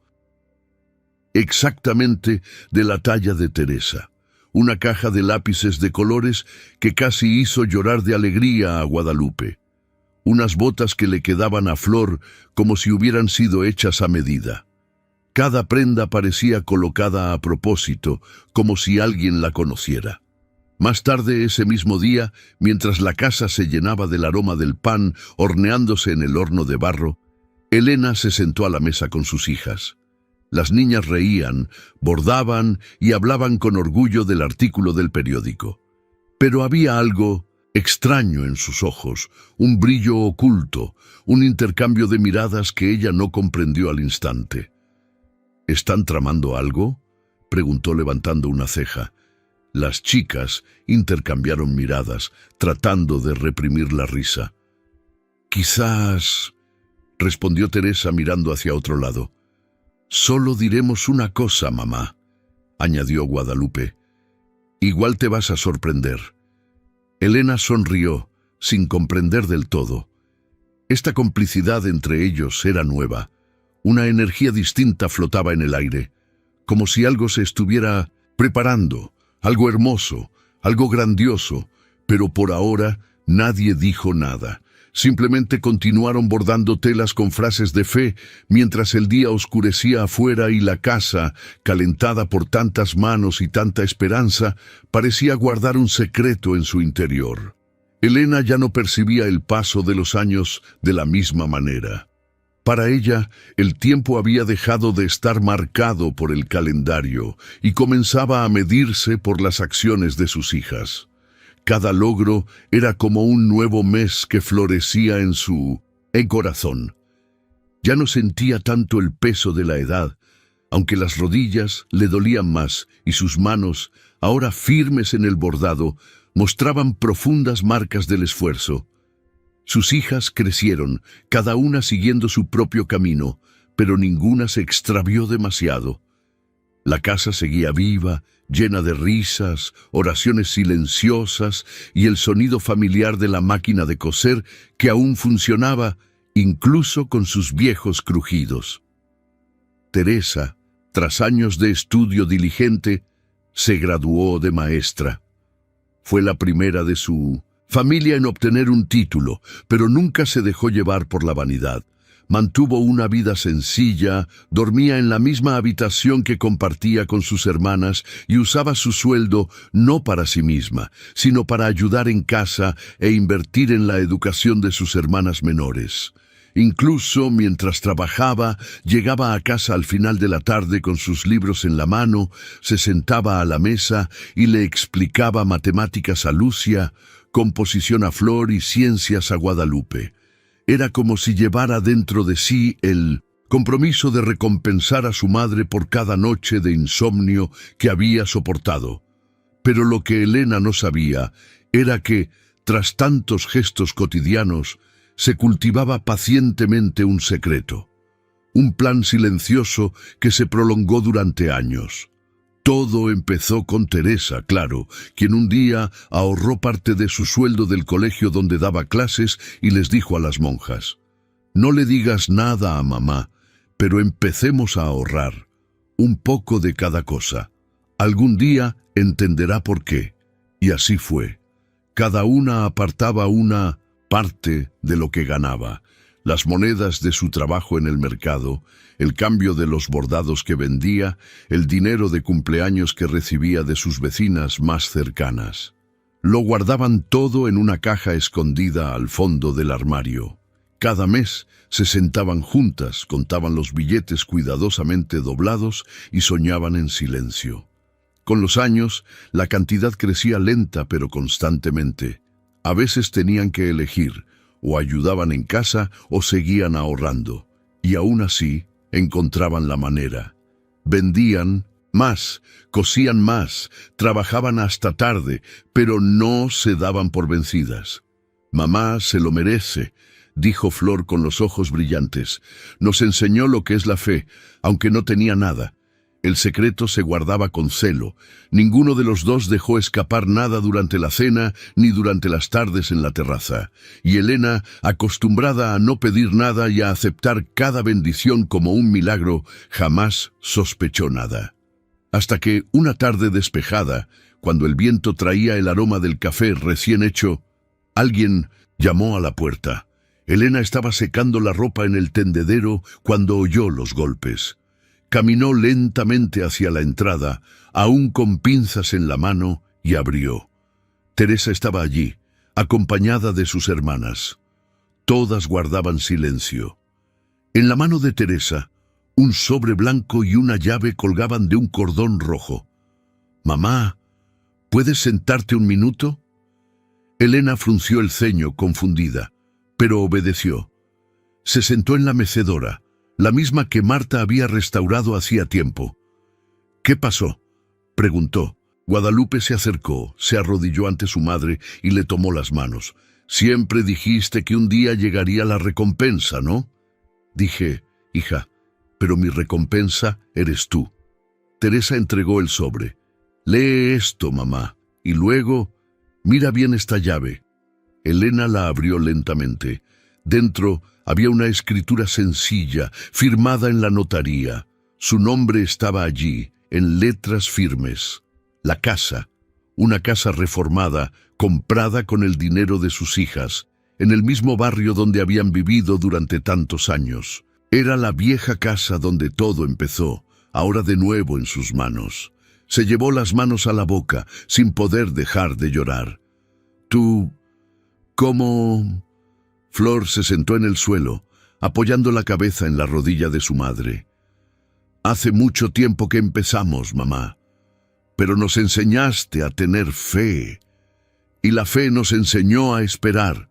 exactamente de la talla de Teresa. Una caja de lápices de colores que casi hizo llorar de alegría a Guadalupe. Unas botas que le quedaban a flor como si hubieran sido hechas a medida. Cada prenda parecía colocada a propósito, como si alguien la conociera. Más tarde ese mismo día, mientras la casa se llenaba del aroma del pan horneándose en el horno de barro, Elena se sentó a la mesa con sus hijas. Las niñas reían, bordaban y hablaban con orgullo del artículo del periódico. Pero había algo extraño en sus ojos, un brillo oculto, un intercambio de miradas que ella no comprendió al instante. «¿Están tramando algo?», preguntó levantando una ceja. Las chicas intercambiaron miradas, tratando de reprimir la risa. «Quizás», respondió Teresa mirando hacia otro lado. «Solo diremos una cosa, mamá», añadió Guadalupe. «Igual te vas a sorprender». Elena sonrió, sin comprender del todo. Esta complicidad entre ellos era nueva. Una energía distinta flotaba en el aire, como si algo se estuviera preparando, algo hermoso, algo grandioso, pero por ahora nadie dijo nada. Simplemente continuaron bordando telas con frases de fe, mientras el día oscurecía afuera y la casa, calentada por tantas manos y tanta esperanza, parecía guardar un secreto en su interior. Elena ya no percibía el paso de los años de la misma manera. Para ella, el tiempo había dejado de estar marcado por el calendario y comenzaba a medirse por las acciones de sus hijas. Cada logro era como un nuevo mes que florecía en su corazón. Ya no sentía tanto el peso de la edad, aunque las rodillas le dolían más y sus manos, ahora firmes en el bordado, mostraban profundas marcas del esfuerzo. Sus hijas crecieron, cada una siguiendo su propio camino, pero ninguna se extravió demasiado. La casa seguía viva, llena de risas, oraciones silenciosas y el sonido familiar de la máquina de coser que aún funcionaba, incluso con sus viejos crujidos. Teresa, tras años de estudio diligente, se graduó de maestra. Fue la primera de su familia en obtener un título, pero nunca se dejó llevar por la vanidad. Mantuvo una vida sencilla, dormía en la misma habitación que compartía con sus hermanas y usaba su sueldo no para sí misma, sino para ayudar en casa e invertir en la educación de sus hermanas menores. Incluso mientras trabajaba, llegaba a casa al final de la tarde con sus libros en la mano, se sentaba a la mesa y le explicaba matemáticas a Lucia, composición a Flor y ciencias a Guadalupe. Era como si llevara dentro de sí el compromiso de recompensar a su madre por cada noche de insomnio que había soportado. Pero lo que Elena no sabía era que, tras tantos gestos cotidianos, se cultivaba pacientemente un secreto, un plan silencioso que se prolongó durante años. Todo empezó con Teresa, claro, quien un día ahorró parte de su sueldo del colegio donde daba clases y les dijo a las monjas: «No le digas nada a mamá, pero empecemos a ahorrar, un poco de cada cosa. Algún día entenderá por qué». Y así fue. Cada una apartaba una parte de lo que ganaba, las monedas de su trabajo en el mercado, el cambio de los bordados que vendía, el dinero de cumpleaños que recibía de sus vecinas más cercanas. Lo guardaban todo en una caja escondida al fondo del armario. Cada mes se sentaban juntas, contaban los billetes cuidadosamente doblados y soñaban en silencio. Con los años, la cantidad crecía lenta pero constantemente. A veces tenían que elegir, o ayudaban en casa o seguían ahorrando, y aún así encontraban la manera. Vendían más, cosían más, trabajaban hasta tarde, pero no se daban por vencidas. «Mamá se lo merece», dijo Flor con los ojos brillantes. «Nos enseñó lo que es la fe, aunque no tenía nada. El secreto se guardaba con celo. Ninguno de los dos dejó escapar nada durante la cena ni durante las tardes en la terraza. Y Elena, acostumbrada a no pedir nada y a aceptar cada bendición como un milagro, jamás sospechó nada. Hasta que, una tarde despejada, cuando el viento traía el aroma del café recién hecho, alguien llamó a la puerta. Elena estaba secando la ropa en el tendedero cuando oyó los golpes. Caminó lentamente hacia la entrada, aún con pinzas en la mano, y abrió. Teresa estaba allí, acompañada de sus hermanas. Todas guardaban silencio. En la mano de Teresa, un sobre blanco y una llave colgaban de un cordón rojo. «Mamá, ¿puedes sentarte un minuto?» Elena frunció el ceño, confundida, pero obedeció. Se sentó en la mecedora, la misma que Marta había restaurado hacía tiempo. «¿Qué pasó?», preguntó. Guadalupe se acercó, se arrodilló ante su madre y le tomó las manos. «Siempre dijiste que un día llegaría la recompensa, ¿no?». «Dije, hija, pero mi recompensa eres tú». Teresa entregó el sobre. «Lee esto, mamá, y luego, mira bien esta llave». Elena la abrió lentamente. Dentro había una escritura sencilla, firmada en la notaría. Su nombre estaba allí, en letras firmes. La casa, una casa reformada, comprada con el dinero de sus hijas, en el mismo barrio donde habían vivido durante tantos años. Era la vieja casa donde todo empezó, ahora de nuevo en sus manos. Se llevó las manos a la boca, sin poder dejar de llorar. «¿Tú, cómo...?» Flor se sentó en el suelo, apoyando la cabeza en la rodilla de su madre. «Hace mucho tiempo que empezamos, mamá, pero nos enseñaste a tener fe, y la fe nos enseñó a esperar».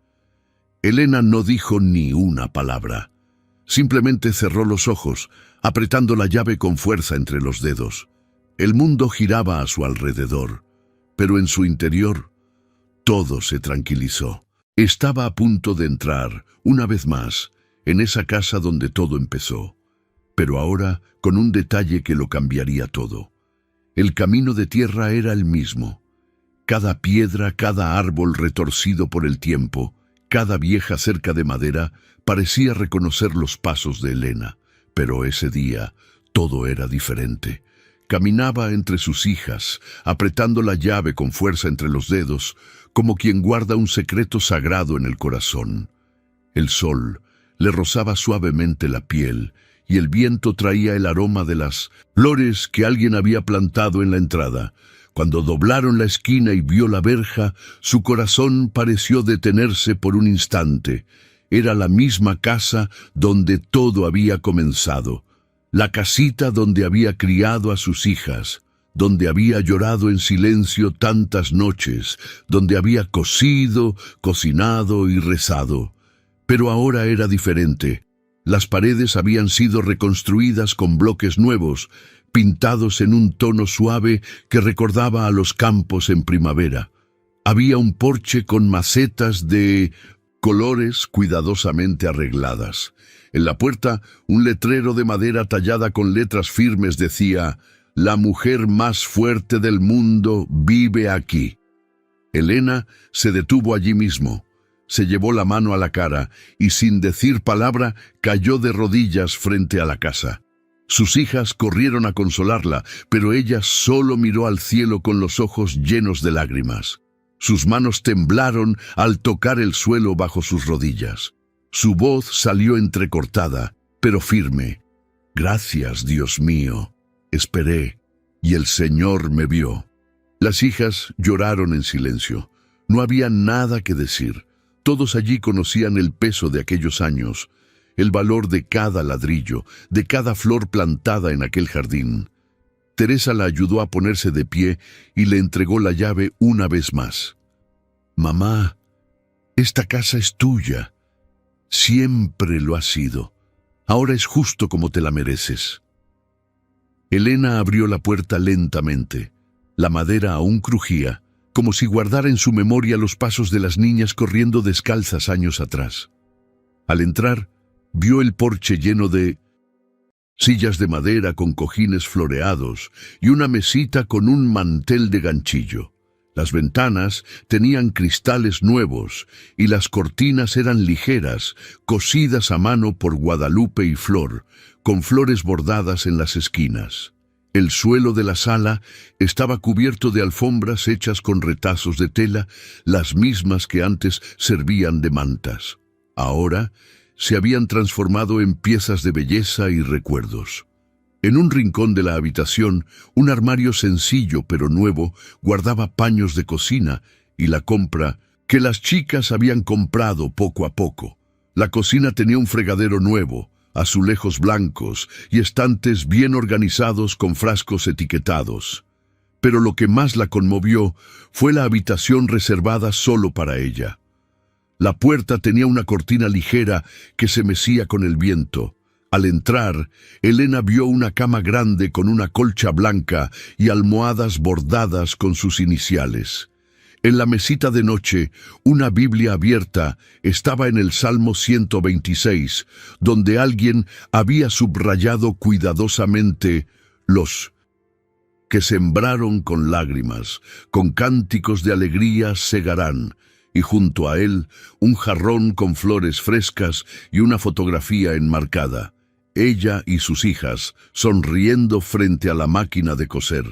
Elena no dijo ni una palabra. Simplemente cerró los ojos, apretando la llave con fuerza entre los dedos. El mundo giraba a su alrededor, pero en su interior todo se tranquilizó. Estaba a punto de entrar, una vez más, en esa casa donde todo empezó, pero ahora con un detalle que lo cambiaría todo. El camino de tierra era el mismo. Cada piedra, cada árbol retorcido por el tiempo, cada vieja cerca de madera, parecía reconocer los pasos de Elena, pero ese día todo era diferente. Caminaba entre sus hijas, apretando la llave con fuerza entre los dedos, como quien guarda un secreto sagrado en el corazón. El sol, le rozaba suavemente la piel, y el viento traía el aroma de las flores que alguien había plantado en la entrada. Cuando doblaron la esquina y vio la verja, su corazón pareció detenerse por un instante. Era la misma casa donde todo había comenzado, la casita donde había criado a sus hijas, donde había llorado en silencio tantas noches, donde había cosido, cocinado y rezado. Pero ahora era diferente. Las paredes habían sido reconstruidas con bloques nuevos, pintados en un tono suave que recordaba a los campos en primavera. Había un porche con macetas de colores cuidadosamente arregladas. En la puerta, un letrero de madera tallada con letras firmes decía: «La mujer más fuerte del mundo vive aquí». Elena se detuvo allí mismo. Se llevó la mano a la cara y, sin decir palabra, cayó de rodillas frente a la casa. Sus hijas corrieron a consolarla, pero ella solo miró al cielo con los ojos llenos de lágrimas. Sus manos temblaron al tocar el suelo bajo sus rodillas. Su voz salió entrecortada, pero firme. «Gracias, Dios mío. Esperé, y el Señor me vio». Las hijas lloraron en silencio. No había nada que decir. Todos allí conocían el peso de aquellos años, el valor de cada ladrillo, de cada flor plantada en aquel jardín. Teresa la ayudó a ponerse de pie y le entregó la llave una vez más. «Mamá, esta casa es tuya. Siempre lo ha sido. Ahora es justo como te la mereces». Elena abrió la puerta lentamente. La madera aún crujía, como si guardara en su memoria los pasos de las niñas corriendo descalzas años atrás. Al entrar, vio el porche lleno de sillas de madera con cojines floreados y una mesita con un mantel de ganchillo. Las ventanas tenían cristales nuevos y las cortinas eran ligeras, cosidas a mano por Guadalupe y Flor, con flores bordadas en las esquinas. El suelo de la sala estaba cubierto de alfombras hechas con retazos de tela, las mismas que antes servían de mantas. Ahora se habían transformado en piezas de belleza y recuerdos. En un rincón de la habitación, un armario sencillo pero nuevo guardaba paños de cocina y la compra que las chicas habían comprado poco a poco. La cocina tenía un fregadero nuevo, azulejos blancos y estantes bien organizados con frascos etiquetados. Pero lo que más la conmovió fue la habitación reservada solo para ella. La puerta tenía una cortina ligera que se mecía con el viento. Al entrar, Elena vio una cama grande con una colcha blanca y almohadas bordadas con sus iniciales. En la mesita de noche, una Biblia abierta estaba en el Salmo 126, donde alguien había subrayado cuidadosamente: «Los que sembraron con lágrimas, con cánticos de alegría segarán», y junto a él un jarrón con flores frescas y una fotografía enmarcada. Ella y sus hijas, sonriendo frente a la máquina de coser.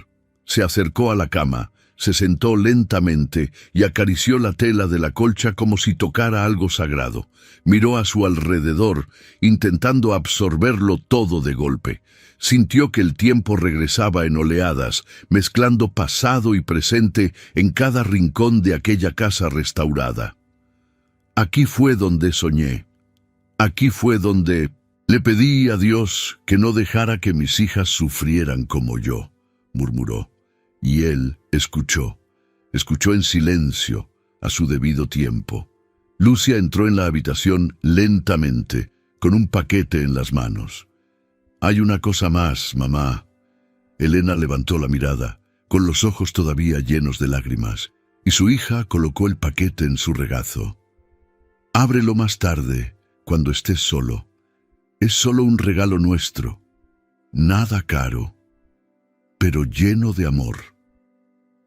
Se acercó a la cama, se sentó lentamente y acarició la tela de la colcha como si tocara algo sagrado. Miró a su alrededor, intentando absorberlo todo de golpe. Sintió que el tiempo regresaba en oleadas, mezclando pasado y presente en cada rincón de aquella casa restaurada. «Aquí fue donde soñé. Aquí fue donde le pedí a Dios que no dejara que mis hijas sufrieran como yo», murmuró. Y él escuchó en silencio, a su debido tiempo. Lucia entró en la habitación lentamente, con un paquete en las manos. «Hay una cosa más, mamá». Elena levantó la mirada, con los ojos todavía llenos de lágrimas, y su hija colocó el paquete en su regazo. «Ábrelo más tarde, cuando estés solo. Es solo un regalo nuestro. Nada caro, pero lleno de amor».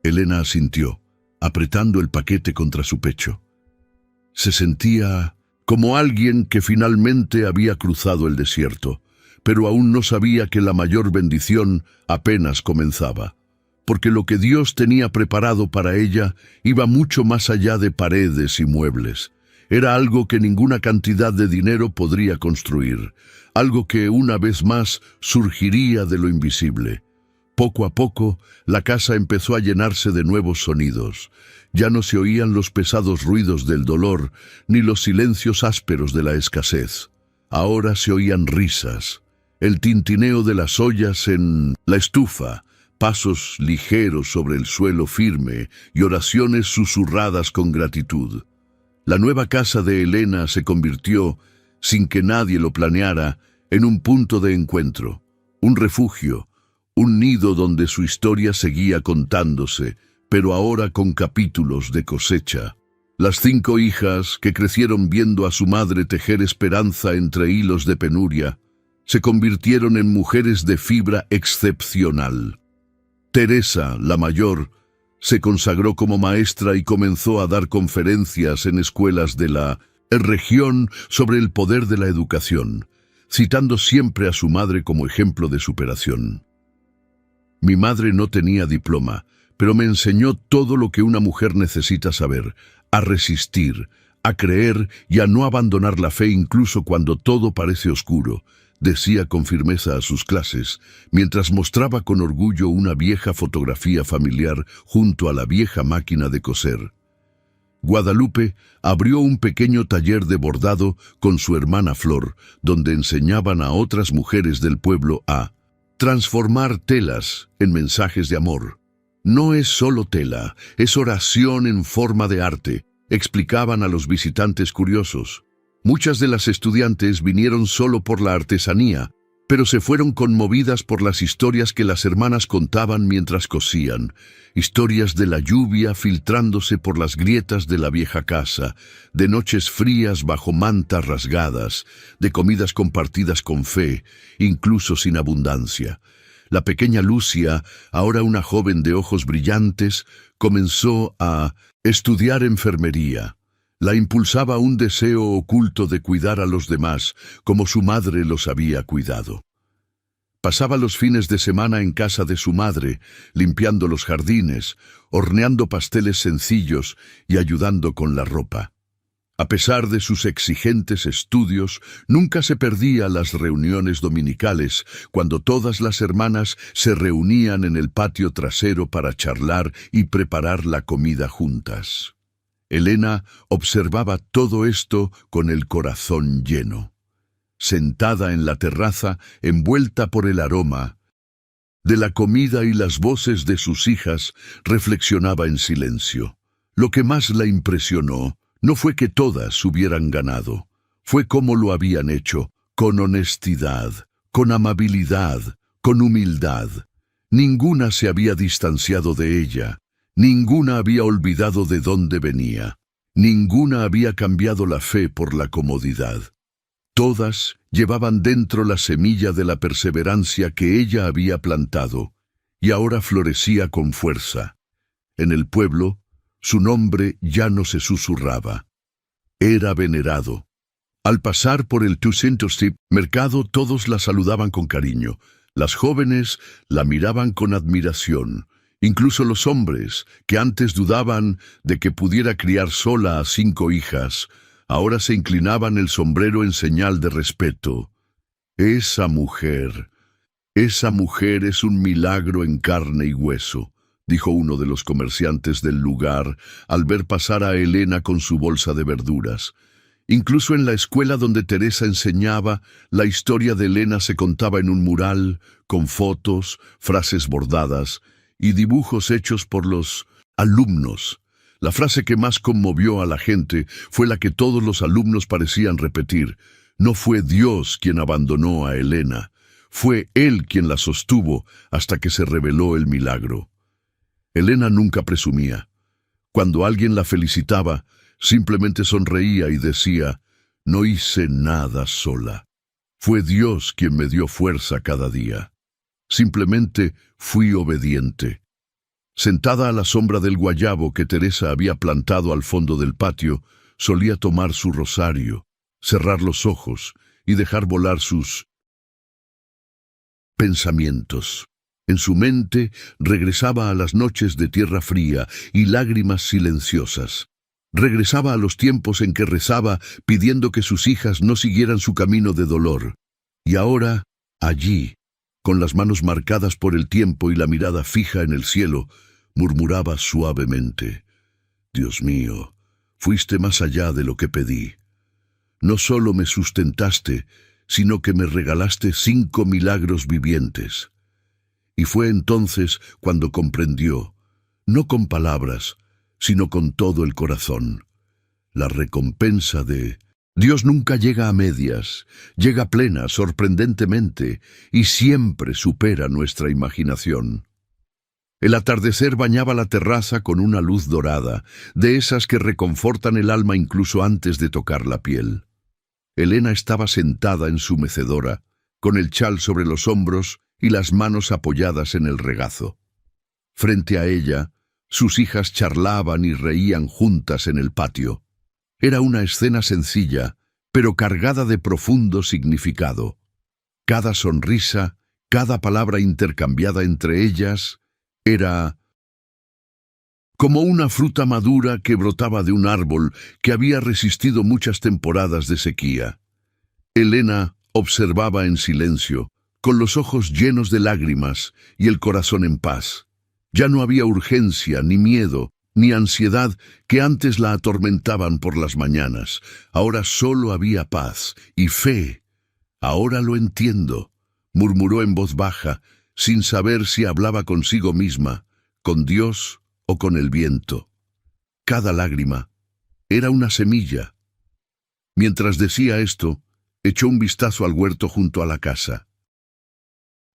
Elena asintió, apretando el paquete contra su pecho. Se sentía como alguien que finalmente había cruzado el desierto, pero aún no sabía que la mayor bendición apenas comenzaba, porque lo que Dios tenía preparado para ella iba mucho más allá de paredes y muebles. Era algo que ninguna cantidad de dinero podría construir, algo que una vez más surgiría de lo invisible. Poco a poco, la casa empezó a llenarse de nuevos sonidos. Ya no se oían los pesados ruidos del dolor, ni los silencios ásperos de la escasez. Ahora se oían risas, el tintineo de las ollas en la estufa, pasos ligeros sobre el suelo firme y oraciones susurradas con gratitud. La nueva casa de Elena se convirtió, sin que nadie lo planeara, en un punto de encuentro, un refugio, un nido donde su historia seguía contándose, pero ahora con capítulos de cosecha. Las 5 hijas, que crecieron viendo a su madre tejer esperanza entre hilos de penuria, se convirtieron en mujeres de fibra excepcional. Teresa, la mayor, se consagró como maestra y comenzó a dar conferencias en escuelas de la región sobre el poder de la educación, citando siempre a su madre como ejemplo de superación. Mi madre no tenía diploma, pero me enseñó todo lo que una mujer necesita saber, a resistir, a creer y a no abandonar la fe incluso cuando todo parece oscuro, decía con firmeza a sus clases, mientras mostraba con orgullo una vieja fotografía familiar junto a la vieja máquina de coser. Guadalupe abrió un pequeño taller de bordado con su hermana Flor, donde enseñaban a otras mujeres del pueblo a transformar telas en mensajes de amor. No es solo tela, es oración en forma de arte, explicaban a los visitantes curiosos. Muchas de las estudiantes vinieron solo por la artesanía, pero se fueron conmovidas por las historias que las hermanas contaban mientras cosían, historias de la lluvia filtrándose por las grietas de la vieja casa, de noches frías bajo mantas rasgadas, de comidas compartidas con fe, incluso sin abundancia. La pequeña Lucia, ahora una joven de ojos brillantes, comenzó a estudiar enfermería. La impulsaba un deseo oculto de cuidar a los demás, como su madre los había cuidado. Pasaba los fines de semana en casa de su madre, limpiando los jardines, horneando pasteles sencillos y ayudando con la ropa. A pesar de sus exigentes estudios, nunca se perdía las reuniones dominicales, cuando todas las hermanas se reunían en el patio trasero para charlar y preparar la comida juntas. Elena observaba todo esto con el corazón lleno. Sentada en la terraza, envuelta por el aroma de la comida y las voces de sus hijas, reflexionaba en silencio. Lo que más la impresionó no fue que todas hubieran ganado, fue cómo lo habían hecho, con honestidad, con amabilidad, con humildad. Ninguna se había distanciado de ella. Ninguna había olvidado de dónde venía. Ninguna había cambiado la fe por la comodidad. Todas llevaban dentro la semilla de la perseverancia que ella había plantado, y ahora florecía con fuerza. En el pueblo, su nombre ya no se susurraba. Era venerado. Al pasar por el Toussaint mercado, todos la saludaban con cariño. Las jóvenes la miraban con admiración. Incluso los hombres, que antes dudaban de que pudiera criar sola a 5 hijas, ahora se inclinaban el sombrero en señal de respeto. Esa mujer es un milagro en carne y hueso, dijo uno de los comerciantes del lugar al ver pasar a Elena con su bolsa de verduras. Incluso en la escuela donde Teresa enseñaba, la historia de Elena se contaba en un mural, con fotos, frases bordadas y dibujos hechos por los alumnos. La frase que más conmovió a la gente fue la que todos los alumnos parecían repetir: no fue Dios quien abandonó a Elena, fue Él quien la sostuvo hasta que se reveló el milagro. Elena nunca presumía. Cuando alguien la felicitaba, simplemente sonreía y decía: no hice nada sola. Fue Dios quien me dio fuerza cada día. Simplemente fui obediente. Sentada a la sombra del guayabo que Teresa había plantado al fondo del patio, solía tomar su rosario, cerrar los ojos y dejar volar sus pensamientos. En su mente regresaba a las noches de tierra fría y lágrimas silenciosas. Regresaba a los tiempos en que rezaba pidiendo que sus hijas no siguieran su camino de dolor. Y ahora, allí, con las manos marcadas por el tiempo y la mirada fija en el cielo, murmuraba suavemente: Dios mío, fuiste más allá de lo que pedí. No solo me sustentaste, sino que me regalaste 5 milagros vivientes. Y fue entonces cuando comprendió, no con palabras, sino con todo el corazón, la recompensa de Dios nunca llega a medias, llega plena, sorprendentemente, y siempre supera nuestra imaginación. El atardecer bañaba la terraza con una luz dorada, de esas que reconfortan el alma incluso antes de tocar la piel. Elena estaba sentada en su mecedora, con el chal sobre los hombros y las manos apoyadas en el regazo. Frente a ella, sus hijas charlaban y reían juntas en el patio. Era una escena sencilla, pero cargada de profundo significado. Cada sonrisa, cada palabra intercambiada entre ellas, era como una fruta madura que brotaba de un árbol que había resistido muchas temporadas de sequía. Elena observaba en silencio, con los ojos llenos de lágrimas y el corazón en paz. Ya no había urgencia, ni miedo, ni ansiedad que antes la atormentaban por las mañanas. Ahora solo había paz y fe. Ahora lo entiendo, murmuró en voz baja, sin saber si hablaba consigo misma, con Dios o con el viento. Cada lágrima era una semilla. Mientras decía esto, echó un vistazo al huerto junto a la casa.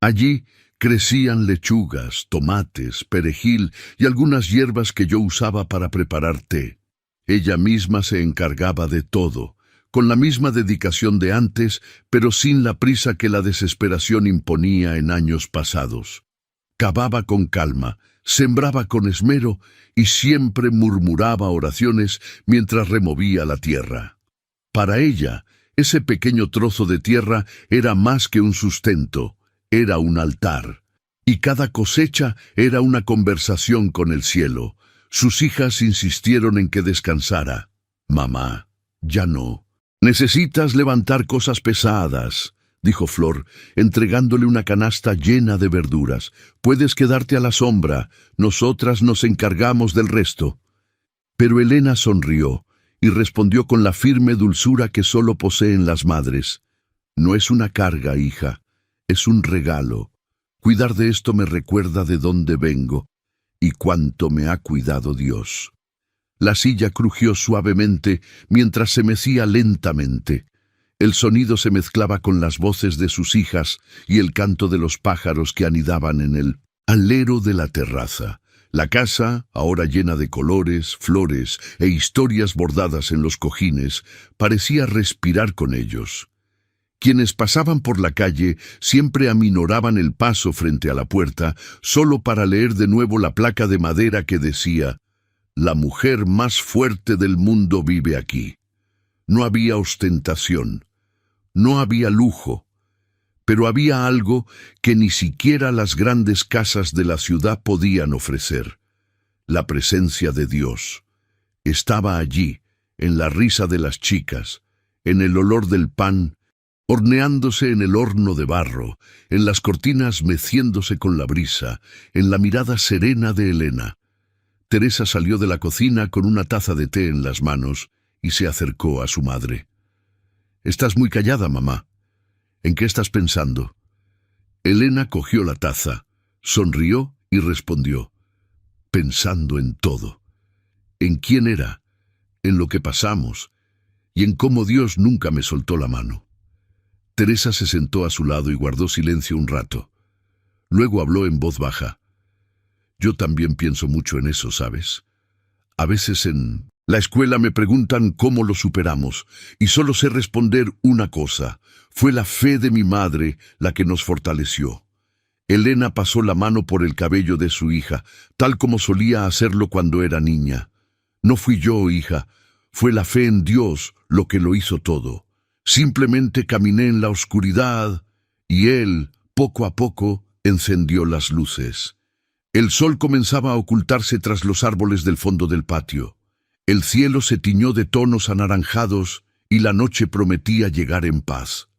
Allí crecían lechugas, tomates, perejil y algunas hierbas que yo usaba para preparar té. Ella misma se encargaba de todo, con la misma dedicación de antes, pero sin la prisa que la desesperación imponía en años pasados. Cavaba con calma, sembraba con esmero y siempre murmuraba oraciones mientras removía la tierra. Para ella, ese pequeño trozo de tierra era más que un sustento, era un altar. Y cada cosecha era una conversación con el cielo. Sus hijas insistieron en que descansara. Mamá, ya no. Necesitas levantar cosas pesadas, dijo Flor, entregándole una canasta llena de verduras. Puedes quedarte a la sombra, nosotras nos encargamos del resto. Pero Elena sonrió y respondió con la firme dulzura que solo poseen las madres. No es una carga, hija, es un regalo. Cuidar de esto me recuerda de dónde vengo y cuánto me ha cuidado Dios. La silla crujió suavemente mientras se mecía lentamente. El sonido se mezclaba con las voces de sus hijas y el canto de los pájaros que anidaban en el alero de la terraza. La casa, ahora llena de colores, flores e historias bordadas en los cojines, parecía respirar con ellos. Quienes pasaban por la calle siempre aminoraban el paso frente a la puerta, solo para leer de nuevo la placa de madera que decía: «La mujer más fuerte del mundo vive aquí». No había ostentación, no había lujo, pero había algo que ni siquiera las grandes casas de la ciudad podían ofrecer: la presencia de Dios. Estaba allí, en la risa de las chicas, en el olor del pan, horneándose en el horno de barro, en las cortinas meciéndose con la brisa, en la mirada serena de Elena. Teresa salió de la cocina con una taza de té en las manos y se acercó a su madre. «Estás muy callada, mamá. ¿En qué estás pensando?» Elena cogió la taza, sonrió y respondió: «Pensando en todo. En quién era, en lo que pasamos y en cómo Dios nunca me soltó la mano». Teresa se sentó a su lado y guardó silencio un rato. Luego habló en voz baja: «Yo también pienso mucho en eso, ¿sabes? A veces en la escuela me preguntan cómo lo superamos y solo sé responder una cosa: fue la fe de mi madre la que nos fortaleció». Elena pasó la mano por el cabello de su hija, tal como solía hacerlo cuando era niña. «No fui yo, hija, fue la fe en Dios lo que lo hizo todo. Simplemente caminé en la oscuridad y Él, poco a poco, encendió las luces». El sol comenzaba a ocultarse tras los árboles del fondo del patio. El cielo se tiñó de tonos anaranjados y la noche prometía llegar en paz.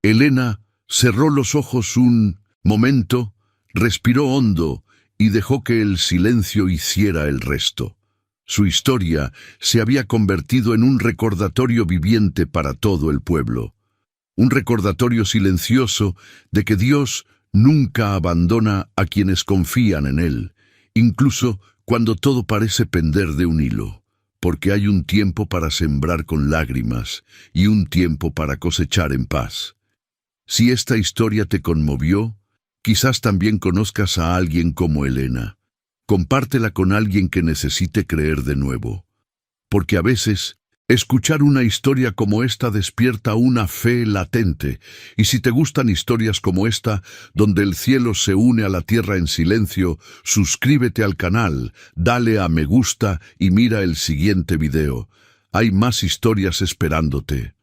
Elena cerró los ojos un momento, respiró hondo y dejó que el silencio hiciera el resto. Su historia se había convertido en un recordatorio viviente para todo el pueblo. Un recordatorio silencioso de que Dios nunca abandona a quienes confían en Él, incluso cuando todo parece pender de un hilo, porque hay un tiempo para sembrar con lágrimas y un tiempo para cosechar en paz. Si esta historia te conmovió, quizás también conozcas a alguien como Elena. Compártela con alguien que necesite creer de nuevo, porque a veces escuchar una historia como esta despierta una fe latente, y si te gustan historias como esta, donde el cielo se une a la tierra en silencio, suscríbete al canal, dale a me gusta y mira el siguiente video. Hay más historias esperándote.